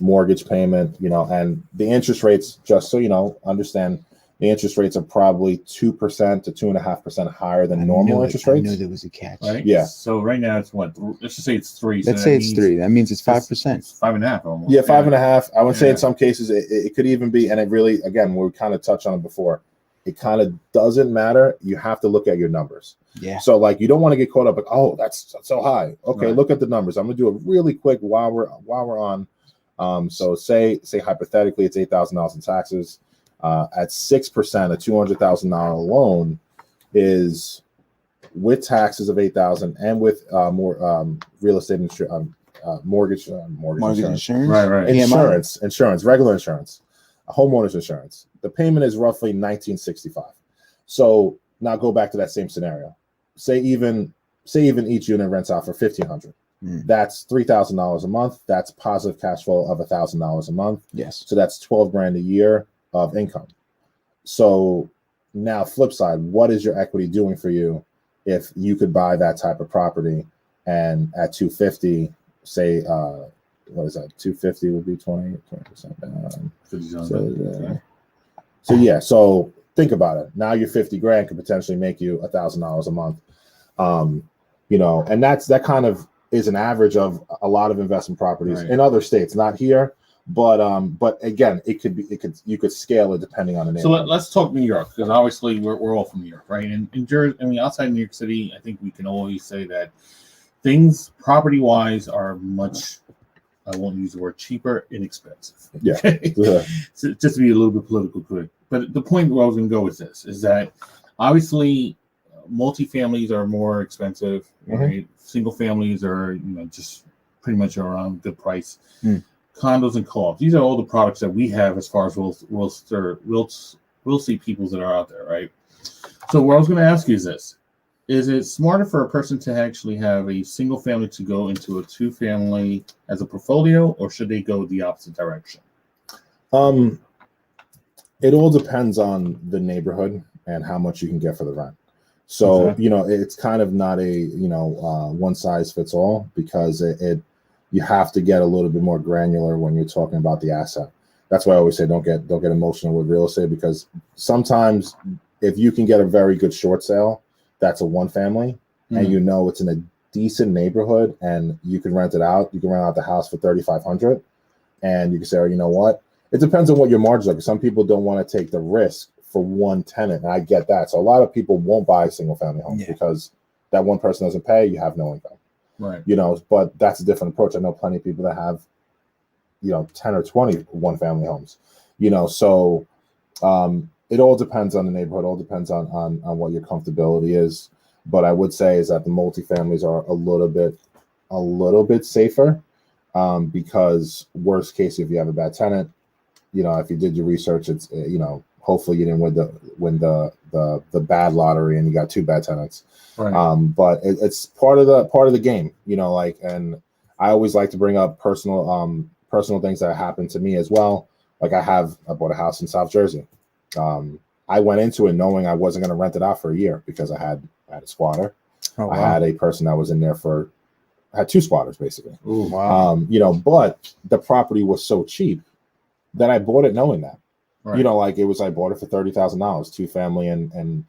mortgage payment, and the interest rates, just so understand, the interest rates are probably 2% to 2.5% higher than normal interest rates. I knew there was a catch. Right? Yeah. So right now it's what? Let's just say it's 3. Let's say it's 3. That means it's 5%. It's 5.5 almost. Yeah, 5.5. I would say in some cases it could even be, and it really, again, we kind of touched on it before. It kind of doesn't matter. You have to look at your numbers. Yeah. So like you don't want to get caught up like, oh, that's so high. Okay, look at the numbers. I'm gonna do it really quick while we're on. So say hypothetically it's $8,000 in taxes. At 6%, a $200,000 loan is with taxes of $8,000 and with more real estate mortgage insurance. Right. Insurance, regular insurance, homeowners insurance. The payment is roughly $1,965. So now go back to that same scenario. Say even each unit rents out for $1,500. That's $3,000 a month. That's positive cash flow of $1,000 a month. Yes. So that's $12,000 a year of income. So now flip side, what is your equity doing for you if you could buy that type of property and at 250, say what is that? 250 would be 20% down. So think about it. Now your $50,000 could potentially make you $1,000 a month. And that kind of is an average of a lot of investment properties in other states, not here. But again, you could scale it depending on the neighborhood. So let's talk New York, because obviously we're all from New York, right? And in Jersey, outside New York City, I think we can always say that things property wise are much, I won't use the word cheaper, inexpensive. Yeah. So just to be a little bit political correct. But the point where I was going to go with this is that obviously multifamilies are more expensive, right? Single families are, just pretty much around good price. Condos and co-ops. These are all the products that we have as far as real estate peoples that are out there, right? So what I was going to ask you is this. Is it smarter for a person to actually have a single family to go into a 2-family as a portfolio, or should they go the opposite direction? It all depends on the neighborhood and how much you can get for the rent. So, Okay. you know, it's kind of not a, one size fits all, because you have to get a little bit more granular when you're talking about the asset. That's why I always say don't get emotional with real estate, because sometimes if you can get a very good short sale, that's a one family, and you know it's in a decent neighborhood and you can rent it out. You can rent out the house for $3,500, and you can say, oh, you know what? It depends on what your margins are. Some people don't want to take the risk for one tenant, and I get that. So a lot of people won't buy single family homes because that one person doesn't pay, you have no income. Right. But that's a different approach. I know plenty of people that have, 10 or 20 one family homes, so it all depends on the neighborhood, all depends on what your comfortability is. But I would say is that the multifamilies are a little bit safer, because worst case, if you have a bad tenant, if you did your research, it's, hopefully you didn't win the bad lottery and you got two bad tenants. Right. But it's part of the game, and I always like to bring up personal things that happened to me as well. Like I bought a house in South Jersey. I went into it knowing I wasn't going to rent it out for a year because I had a squatter. Oh, wow. I had a person that was in there I had two squatters basically. Ooh, wow. But the property was so cheap that I bought it knowing that. Right. I bought it for $30,000, 2-family in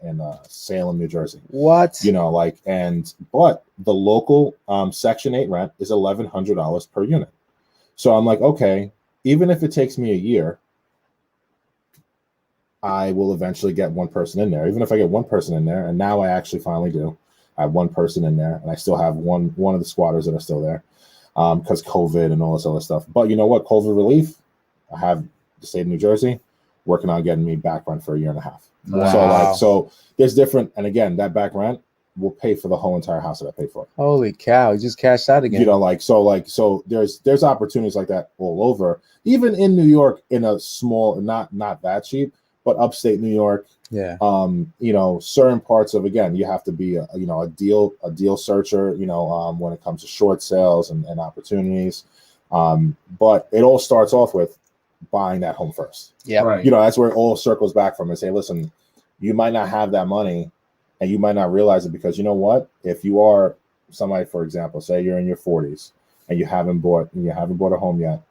Salem, New Jersey. What? But the local Section 8 rent is $1,100 per unit. So I'm like, okay, even if it takes me a year, I will eventually get one person in there. Even if I get one person in there, and now I actually finally do. I have one person in there, and I still have one of the squatters that are still there, because COVID and all this other stuff. But you know what? COVID relief, I have the state of New Jersey working on getting me back rent for a year and a half. Wow. So there's different, and again, that back rent will pay for the whole entire house that I paid for. Holy cow! You just cashed out again. So there's opportunities like that all over, even in New York, in a small, not that cheap, but upstate New York. Yeah. Certain parts of, again, you have to be a deal searcher, when it comes to short sales and opportunities. But it all starts off with buying that home first. Yeah. Right. That's where it all circles back from, and say, listen, you might not have that money and you might not realize it, because you know what? If you are somebody, for example, say you're in your 40s and you haven't bought a home yet,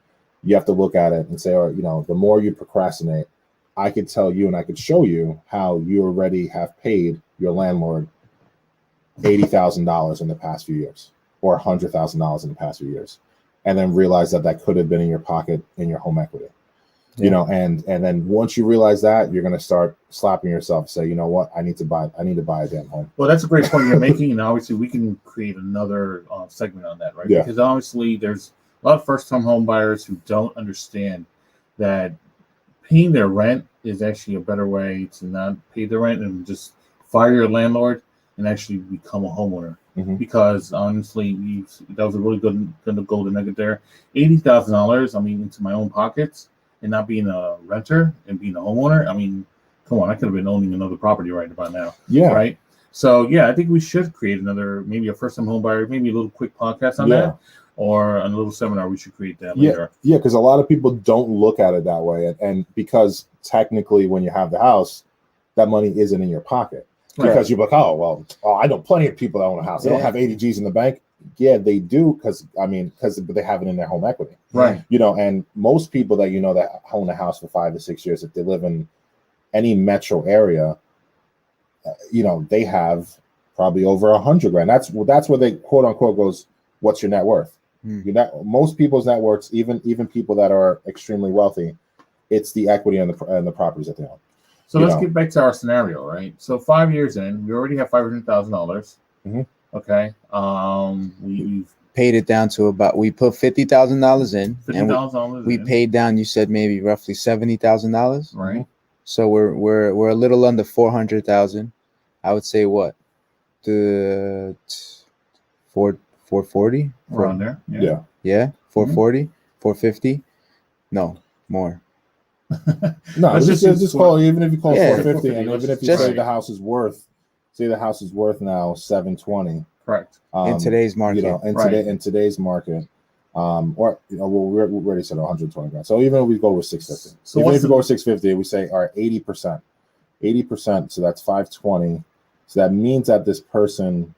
you have to look at it and say, the more you procrastinate, I could tell you and I could show you how you already have paid your landlord $80,000 in the past few years, or $100,000 in the past few years, and then realize that could have been in your pocket in your home equity. Yeah. And then once you realize that, you're going to start slapping yourself and say, you know what, I need to buy a damn home. Well, that's a great point you're making, and obviously we can create another segment on that, right? Yeah. Because obviously there's a lot of first-time home buyers who don't understand that paying their rent is actually a better way to not pay the rent and just fire your landlord and actually become a homeowner. Mm-hmm. Because honestly, that was a really good golden nugget there. $80,000, into my own pockets, and not being a renter and being a homeowner. Come on, I could have been owning another property right about now. Yeah. Right. So I think we should create maybe a first-time home buyer, maybe a little quick podcast on that, or a little seminar. We should create that later. Yeah, because a lot of people don't look at it that way, and because technically, when you have the house, that money isn't in your pocket. Because you're like, I know plenty of people that own a house. They don't have 80 G's in the bank. Yeah, they do, because they have it in their home equity. Right. And most people that that own a house for 5 to 6 years, if they live in any metro area, they have probably over $100,000. That's where they quote unquote goes, what's your net worth? Most people's net worths, even people that are extremely wealthy, it's the equity and the properties that they own. So let's get back to our scenario, right? So 5 years in, we already have $500,000. Mm-hmm. Okay. We've paid it down to we put $50,000 in. $50,000. We paid down, you said maybe roughly $70,000. Right. So we're a little under 400,000. I would say what? The 440? Around there. Yeah. Yeah. 440, 450. No, more. No, let's just call it, even if you call it 450, and even if you say the house is worth now 720. Correct. In today's market. In today's market, Or we already said 120 grand. So even if we go with 650, so even if we go with 650, we say all right, 80%. So that's 520. So that means that this person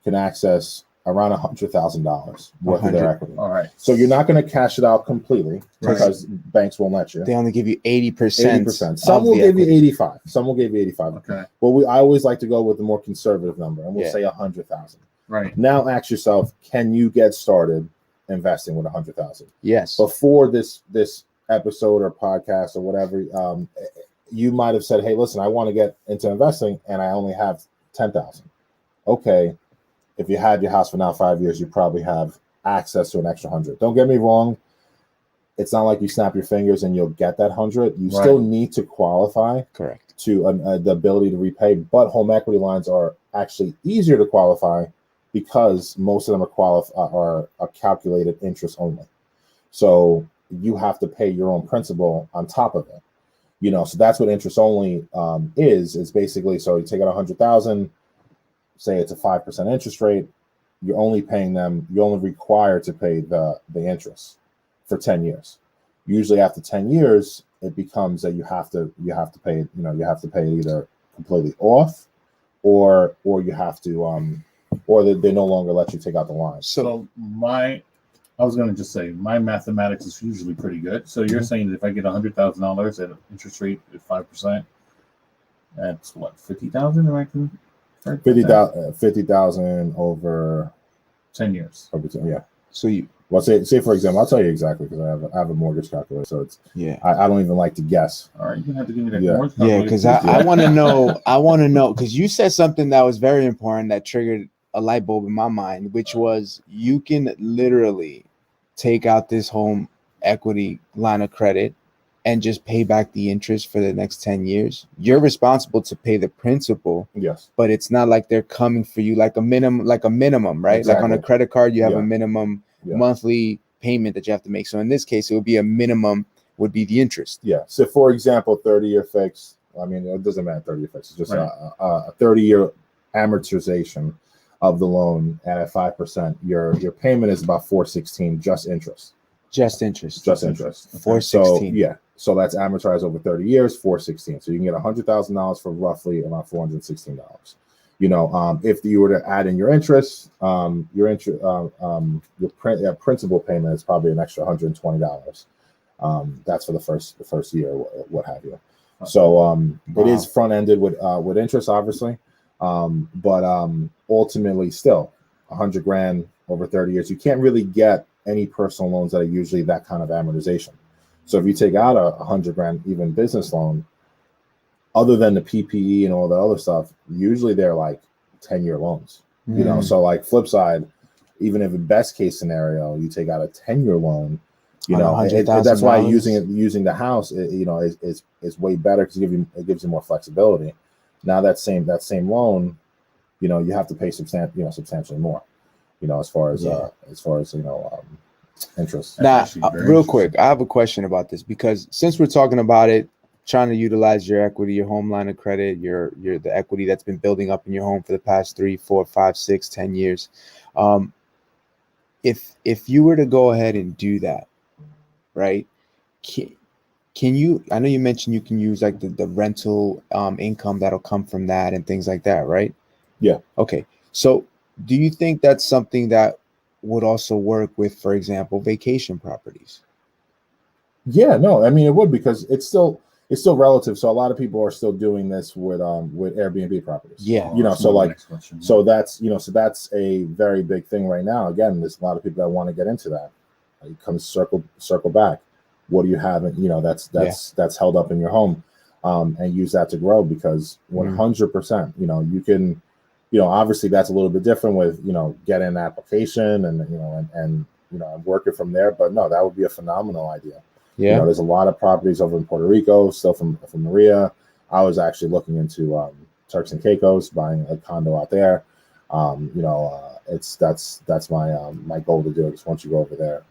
can access around $100,000 worth of their equity. All right. So you're not going to cash it out completely because banks won't let you. They only give you 80%. 80%. Some will give you 85. Some will give you 85. Okay. Well, I always like to go with the more conservative number, and we'll say 100,000. Right. Now, ask yourself: can you get started investing with 100,000? Yes. Before this episode or podcast or whatever, you might have said, "Hey, listen, I want to get into investing, and I only have 10,000." Okay. If you had your house for now 5 years, you probably have access to an extra 100. Don't get me wrong. It's not like you snap your fingers and you'll get that 100. You still need to qualify. Correct. To the ability to repay. But home equity lines are actually easier to qualify because most of them are calculated interest only. So you have to pay your own principal on top of it. So that's what interest only is basically. So you take out 100,000. Say it's a 5% interest rate, you're only required to pay the interest for 10 years. Usually after 10 years, it becomes that you have to pay it, you have to pay it either completely off or you have to or they no longer let you take out the line. So I was going to just say my mathematics is usually pretty good. So you're saying that if I get $100,000 at an interest rate at 5%, that's what, 50,000 I can 50,000 over 10 years. Yeah. So say for example, I'll tell you exactly because I have a mortgage calculator. So it's I don't even like to guess. All right, you have to give me that mortgage calculator. Yeah, because I want to know. I want to know because you said something that was very important that triggered a light bulb in my mind, which was you can literally take out this home equity line of credit and just pay back the interest for the next 10 years. You're responsible to pay the principal. Yes. But it's not like they're coming for you like a minimum, right? Exactly. Like on a credit card, you have a minimum monthly payment that you have to make. So in this case, it would be a minimum would be the interest. Yeah. So for example, 30-year fix, I mean, it doesn't matter 30-year fix. It's just a 30-year amortization of the loan at 5%. Your payment is about $416 just interest. Just interest. $416. So that's amortized over 30 years, $416. So you can get $100,000 for roughly around $416. If you were to add in your interest, your principal payment is probably an extra $120. That's for the first year, what have you. So it is front ended with interest, obviously, but ultimately still $100 grand over 30 years. You can't really get any personal loans that are usually that kind of amortization. So if you take out a $100 grand even business loan, other than the PPE and all the other stuff, usually they're like 10-year loans. So like flip side, even if in best case scenario you take out a 10-year loan, that's why using the house, is way better because it gives you more flexibility. Now that same loan, you have to pay substantially more. As far as interest. Now, real quick, I have a question about this because since we're talking about it, trying to utilize your equity, your home line of credit, your the equity that's been building up in your home for the past 3, 4, 5, 6, 10 years. If you were to go ahead and do that, right? Can you? I know you mentioned you can use like the rental income that'll come from that and things like that, right? Yeah. Okay. So, do you think that's something that would also work with, for example, vacation properties? Yeah, no, I mean it would because it's still relative. So a lot of people are still doing this with Airbnb properties. Yeah, so that's a very big thing right now. Again, there's a lot of people that want to get into that. It comes circle back. What do you have? That's held up in your home, and use that to grow because 100%. You can. Obviously that's a little bit different with, getting an application and work it from there. But no, that would be a phenomenal idea. Yeah. There's a lot of properties over in Puerto Rico, still from Maria. I was actually looking into Turks and Caicos, buying a condo out there. That's my goal to do it. Because once you go over there,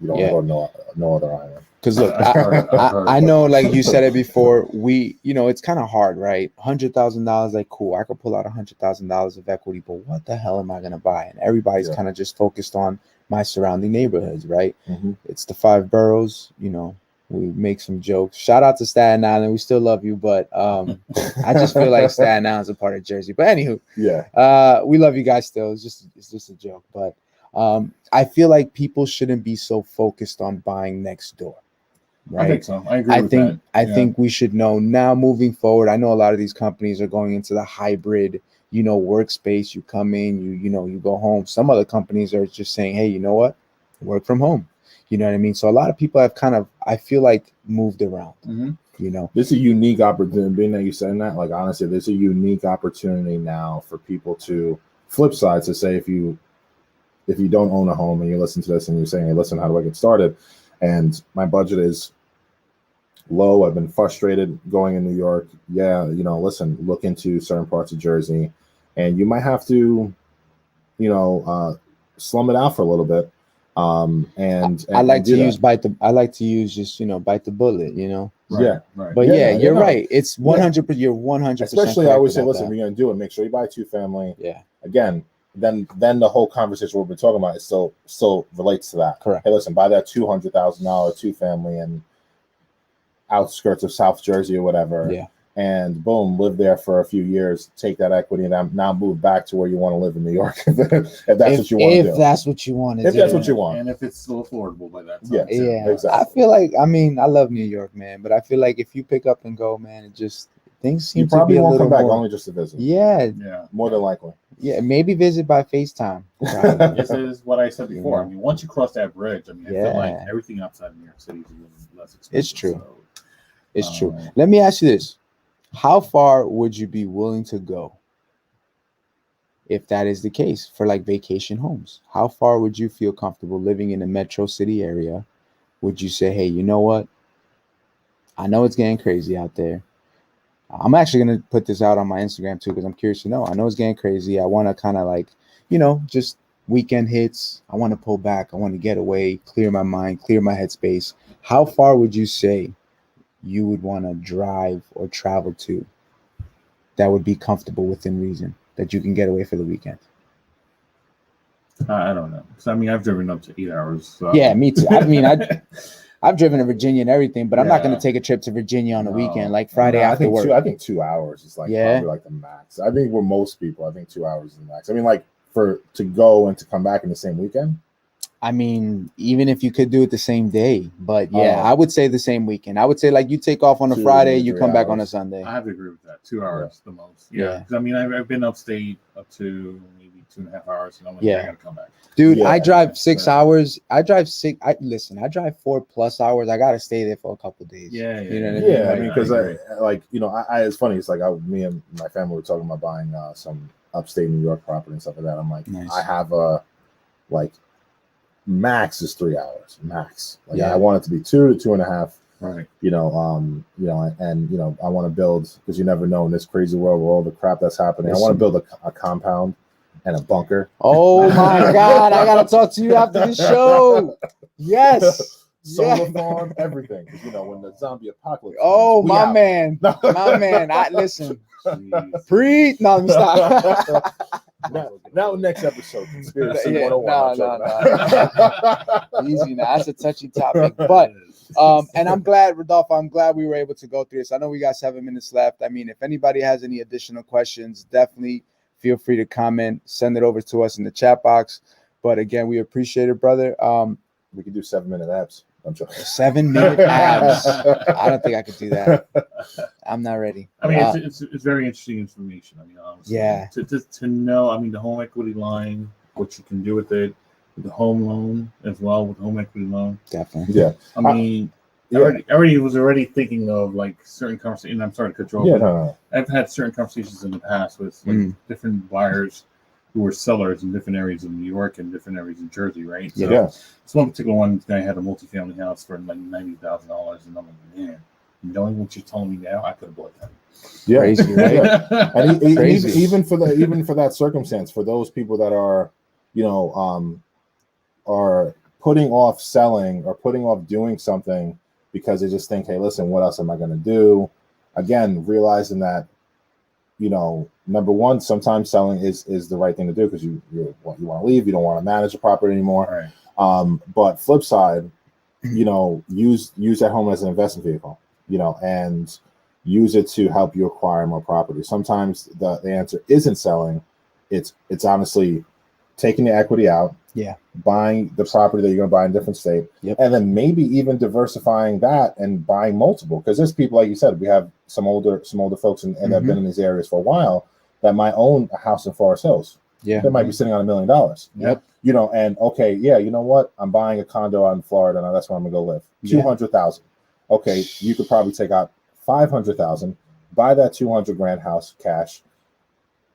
You don't want to go to no other island. Because look, I know, like you said it before, it's kind of hard, right? $100,000, like, cool, I could pull out $100,000 of equity, but what the hell am I going to buy? And everybody's kind of just focused on my surrounding neighborhoods, right? Mm-hmm. It's the 5 boroughs, we make some jokes. Shout out to Staten Island. We still love you, but I just feel like Staten Island's a part of Jersey. But anywho, we love you guys still. It's just a joke. But I feel like people shouldn't be so focused on buying next door. Right? I think so. I agree with that. I think we should know now moving forward. I know a lot of these companies are going into the hybrid, workspace. You come in, you go home. Some other companies are just saying, hey, you know what? Work from home. You know what I mean? So a lot of people have kind of, I feel like, moved around. Mm-hmm. This is a unique opportunity. Being that you said that, like, honestly, there's a unique opportunity now for people to flip side to say, if you don't own a home and you listen to this and you're saying, hey, listen, how do I get started? And my budget is low. I've been frustrated going in New York. Yeah, listen, look into certain parts of Jersey, and you might have to, slum it out for a little bit. And I like to use bite the bullet, Right. But you're right. It's 100%. You're 100%. Especially, I always say, listen, if you're going to do it, make sure you buy 2-family. Yeah. Again, then the whole conversation we've been talking about is still relates to that. Correct. Hey, listen, buy that $200,000 2-family in outskirts of South Jersey or whatever. Yeah. And boom, live there for a few years, take that equity, and now move back to where you want to live in New York. if that's what you want to do. If that's what you want to do. If that's what you want. And if it's still affordable by that time. Yeah, exactly. I feel like, I love New York, man, but I feel like if you pick up and go, man, it just, things seem to be a little more. You probably won't come back, only just to visit. Yeah. More than likely. Yeah, maybe visit by FaceTime. This is what I said before. Once you cross that bridge, I feel like everything outside of New York City is a little less expensive. It's true. It's true. Let me ask you this. How far would you be willing to go if that is the case for like vacation homes? How far would you feel comfortable living in a metro city area? Would you say, hey, you know what? I know it's getting crazy out there. I'm actually going to put this out on my Instagram too, because I'm curious to know. I know it's getting crazy. I want to kind of like, just weekend hits. I want to pull back. I want to get away, clear my mind, clear my headspace. How far would you say you would want to drive or travel to that would be comfortable within reason, that you can get away for the weekend? I don't know. So, I've driven up to 8 hours. So. Yeah, me too. I've driven to Virginia and everything, but I'm not going to take a trip to Virginia on the weekend, like Friday after work. I think 2 hours is probably like the max. I think for most people, 2 hours is the max. To go and to come back in the same weekend. Even if you could do it the same day, but I would say the same weekend. I would say like you take off on a Friday, you come back on a Sunday. I have to agree with that. 2 hours the most. Yeah. I've been upstate up to maybe 2.5 hours, and I'm like, I gotta come back. Dude, I drive 6 hours. I drive 4+ hours. I gotta stay there for a couple of days. Yeah. You know what I mean? Because it's funny. It's like me and my family were talking about buying some upstate New York property and stuff like that. I'm like, nice. I have max is 3 hours. Max. I want it to be 2 to 2.5. Right. I want to build, because you never know in this crazy world with all the crap that's happening. I want to build a compound and a bunker. Oh my God! I gotta talk to you after the show. Yes. Solar farm, everything. When the zombie apocalypse. Oh, my man. My man. I listen. Pre. No, let me stop. Now, next episode, Conspiracy 101. No. Easy now. That's a touchy topic. But and I'm glad, Rodolfo, we were able to go through this. I know we got 7 minutes left. If anybody has any additional questions, definitely feel free to comment, send it over to us in the chat box. But again, we appreciate it, brother. We could do 7-minute abs. I'm joking. 7-minute abs. I don't think I could do that. I'm not ready. It's very interesting information. Honestly, to know. The home equity line, what you can do with it, with the home loan as well, with the home equity loan. Definitely. Yeah. I already was thinking of like certain conversations. And I'm sorry to cut you off. No. I've had certain conversations in the past with different buyers who were sellers in different areas of New York and different areas of Jersey, right? So this one particular one guy had a multifamily house for like $90,000, and I'm like, man, knowing what you're telling me now, I could have bought that. Yeah, crazy, right? And even for that circumstance, for those people that are, are putting off selling or putting off doing something because they just think, hey, listen, what else am I going to do? Again, realizing that, you know, number one, sometimes selling is the right thing to do because you want to leave, you don't want to manage the property anymore. Right. But flip side, you know, use that home as an investment vehicle, you know, and use it to help you acquire more property. Sometimes the answer isn't selling. It's honestly taking the equity out, buying the property that you're going to buy in a different state, and then maybe even diversifying that and buying multiple. Because there's people, like you said, we have some older folks and that have been in these areas for a while that might own a house in Forest Hills. They might be sitting on $1 million. You know, and okay, you know what? I'm buying a condo out in Florida, and that's where I'm gonna go live. 200,000. Okay, you could probably take out 500,000, buy that 200 grand house cash.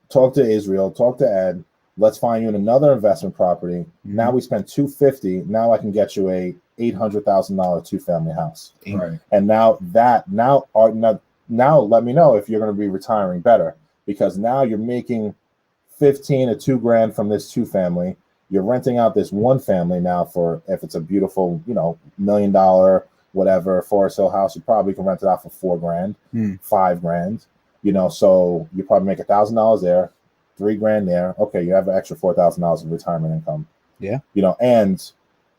Talk to Israel, talk to Ed. Let's find you another investment property. Now we spent $250. Now I can get you a $800,000 2-family house. Right. And now let me know if you're going to be retiring better, because now you're making 15 or $2 grand from this 2-family. You're renting out this 1-family now for, if it's a beautiful, you know, $1 million, whatever, Forest Hill house, you probably can rent it out for $4 grand, $5 grand, you know, so you probably make $1,000 there, $3 grand there. Okay, you have an extra $4,000 of retirement income. You know, and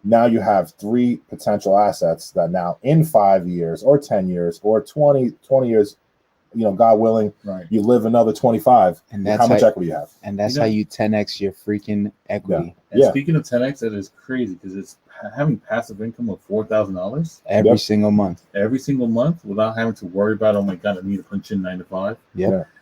now you have 3 potential assets that now in 5 years or 10 years or 20 years, you know, God willing, you live another 25. And that's how much equity you have. And that's how you 10x your freaking equity. And speaking of 10x, that is crazy because it's having passive income of $4,000 every single month. Every single month without having to worry about, oh my God, I need to punch in 9 to 5.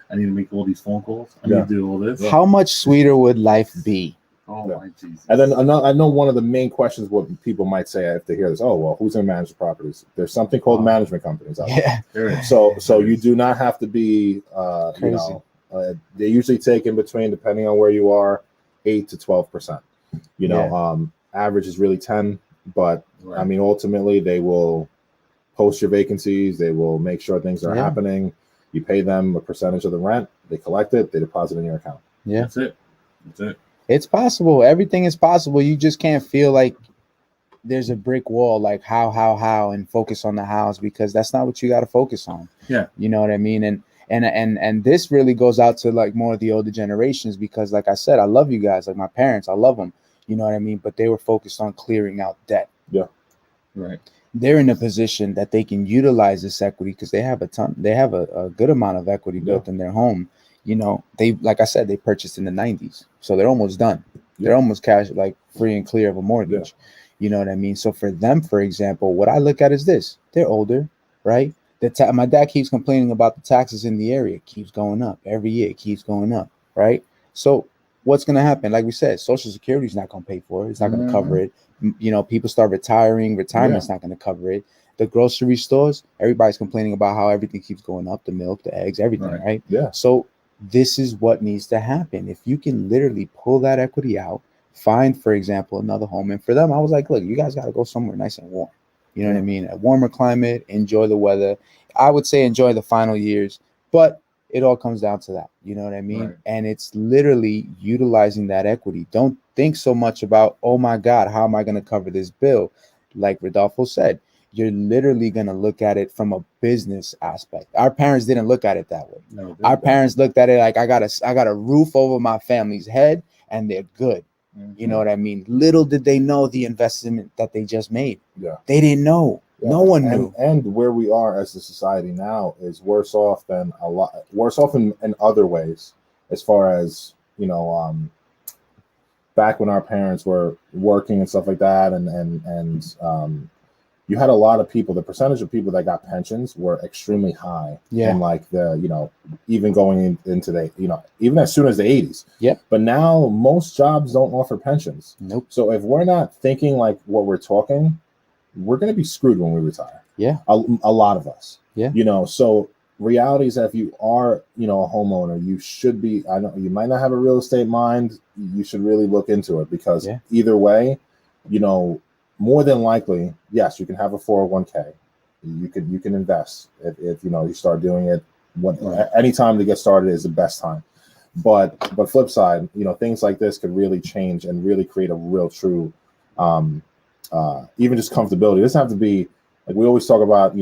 I need to make all these phone calls. I need to do all this. How much sweeter would life be? Oh my Jesus. And then I know one of the main questions what people might say if they hear this, oh, well, who's going to manage the properties? There's something called management companies out there. So you do not have to be, you know, they usually take in between, depending on where you are, 8 to 12%. You know, average is really 10, but I mean, ultimately they will post your vacancies. They will make sure things are happening. You pay them a percentage of the rent. They collect it. They deposit it in your account. That's it. It's possible. Everything is possible. You just can't feel like there's a brick wall, like how, and focus on the hows, because that's not what you got to focus on. You know what I mean? And this really goes out to like more of the older generations, because like I said, I love you guys, like my parents, I love them. You know what I mean? But they were focused on clearing out debt. They're in a position that they can utilize this equity because they have a good amount of equity built in their home. You know, they, like I said, they purchased in the 90s. So they're almost done. They're almost cash, like free and clear of a mortgage. You know what I mean? So for them, for example, what I look at is this: they're older, right? My dad keeps complaining about the taxes in the area. It keeps going up every year. It keeps going up, right? So what's going to happen? Like we said, Social Security is not going to pay for it. It's not going to cover it. You know, people start retiring. Retirement's not going to cover it. The grocery stores, everybody's complaining about how everything keeps going up, the milk, the eggs, everything, right? So this is what needs to happen. If you can literally pull that equity out, find, for example, another home. And for them, I was like, look, you guys got to go somewhere nice and warm. You know what I mean? A warmer climate, enjoy the weather. I would say enjoy the final years, but it all comes down to that. You know what I mean? And it's literally utilizing that equity. Don't think so much about, oh my God, how am I going to cover this bill? Like Rodolfo said, you're literally going to look at it from a business aspect. Our parents didn't look at it that way. Our parents looked at it like, I got a roof over my family's head and they're good. You know what I mean? Little did they know the investment that they just made. They didn't know. No one knew. And where we are as a society now is worse off in other ways, as far as, you know, back when our parents were working and stuff like that, and you had a lot of people, the percentage of people that got pensions were extremely high. And like the, you know, even going into the, you know, even as soon as the 80s. But now most jobs don't offer pensions. So if we're not thinking like what we're talking, we're going to be screwed when we retire. A lot of us. You know, so reality is that if you are, you know, a homeowner, you should be, I know you might not have a real estate mind. You should really look into it, because either way, you know, more than likely, yes, you can have a 401k. You can invest if you know, you start doing it. Any time to get started is the best time. But flip side, you know, things like this could really change and really create a real true even just comfortability. It doesn't have to be like we always talk about,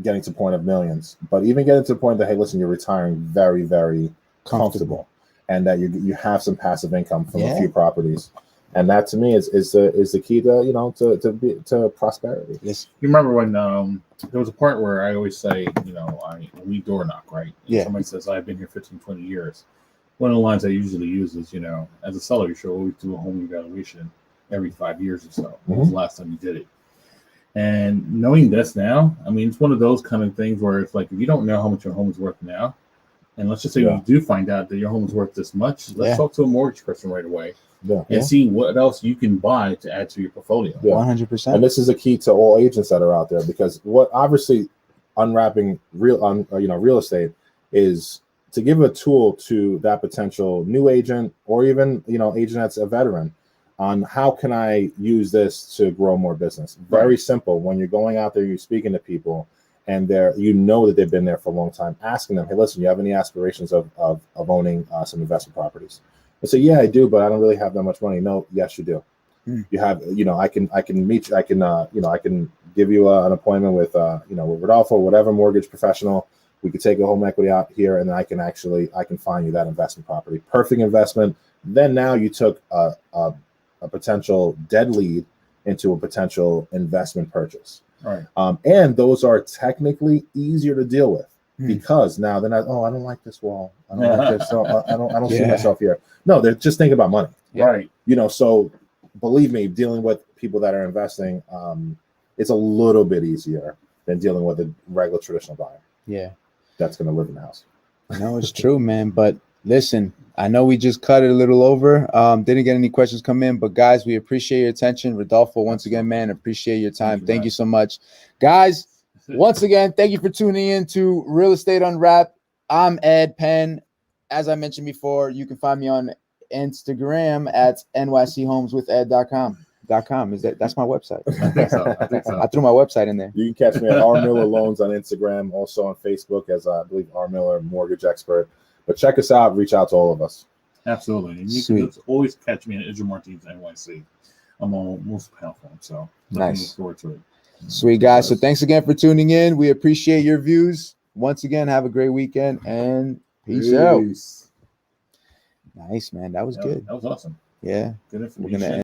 getting to the point of millions, but even getting to the point that, hey, listen, you're retiring very, very comfortable, and that you have some passive income from a few properties. And that to me is the key to to prosperity. Yes. You remember when there was a part where I always say, we door knock, right? And somebody says, I've been here 15, 20 years. One of the lines I usually use is, as a seller, you should always do a home evaluation every 5 years or so. When was the last time you did it? And knowing this now, I mean, it's one of those kind of things where it's like, if you don't know how much your home is worth now, and let's just say you do find out that your home is worth this much, let's talk to a mortgage person right away. And see what else you can buy to add to your portfolio. 100%. And this is a key to all agents that are out there, because what obviously unwrapping real estate is to give a tool to that potential new agent, or even agent that's a veteran, on how can I use this to grow more business. Very simple. When you're going out there, you're speaking to people, and that they've been there for a long time, asking them, hey, listen, you have any aspirations of owning some investment properties? I say, yeah, I do, but I don't really have that much money. No, yes, you do. You have, I can meet you. I can give you an appointment with, with Rodolpho, whatever mortgage professional. We could take a home equity out here, and then I can find you that investment property. Perfect investment. Then now you took a potential dead lead into a potential investment purchase. Right. And those are technically easier to deal with. Because now they're not, I don't like this wall. I don't like this. So I don't see myself here. No, they're just thinking about money. Right. So believe me, dealing with people that are investing, it's a little bit easier than dealing with a regular traditional buyer. Yeah. That's going to live in the house. No, it's true, man. But listen, I know we just cut it a little over. Didn't get any questions come in, but guys, we appreciate your attention. Rodolpho, once again, man, appreciate your time. Thank you so much. Guys, once again, thank you for tuning in to Real Estate Unwrapped. I'm Ed Penn. As I mentioned before, you can find me on Instagram at nychomeswithed.com. That's my website. I think so. I threw my website in there. You can catch me at R Miller Loans on Instagram, also on Facebook as I believe R Miller Mortgage Expert. But check us out. Reach out to all of us. Absolutely. And you can always catch me at Idris Martinez NYC. I'm on most platforms, so nice. Look forward to it. Sweet, guys. So thanks again for tuning in. We appreciate your views. Once again, have a great weekend and peace out. Nice, man. That was good. That was awesome. Yeah. Good information. We're gonna end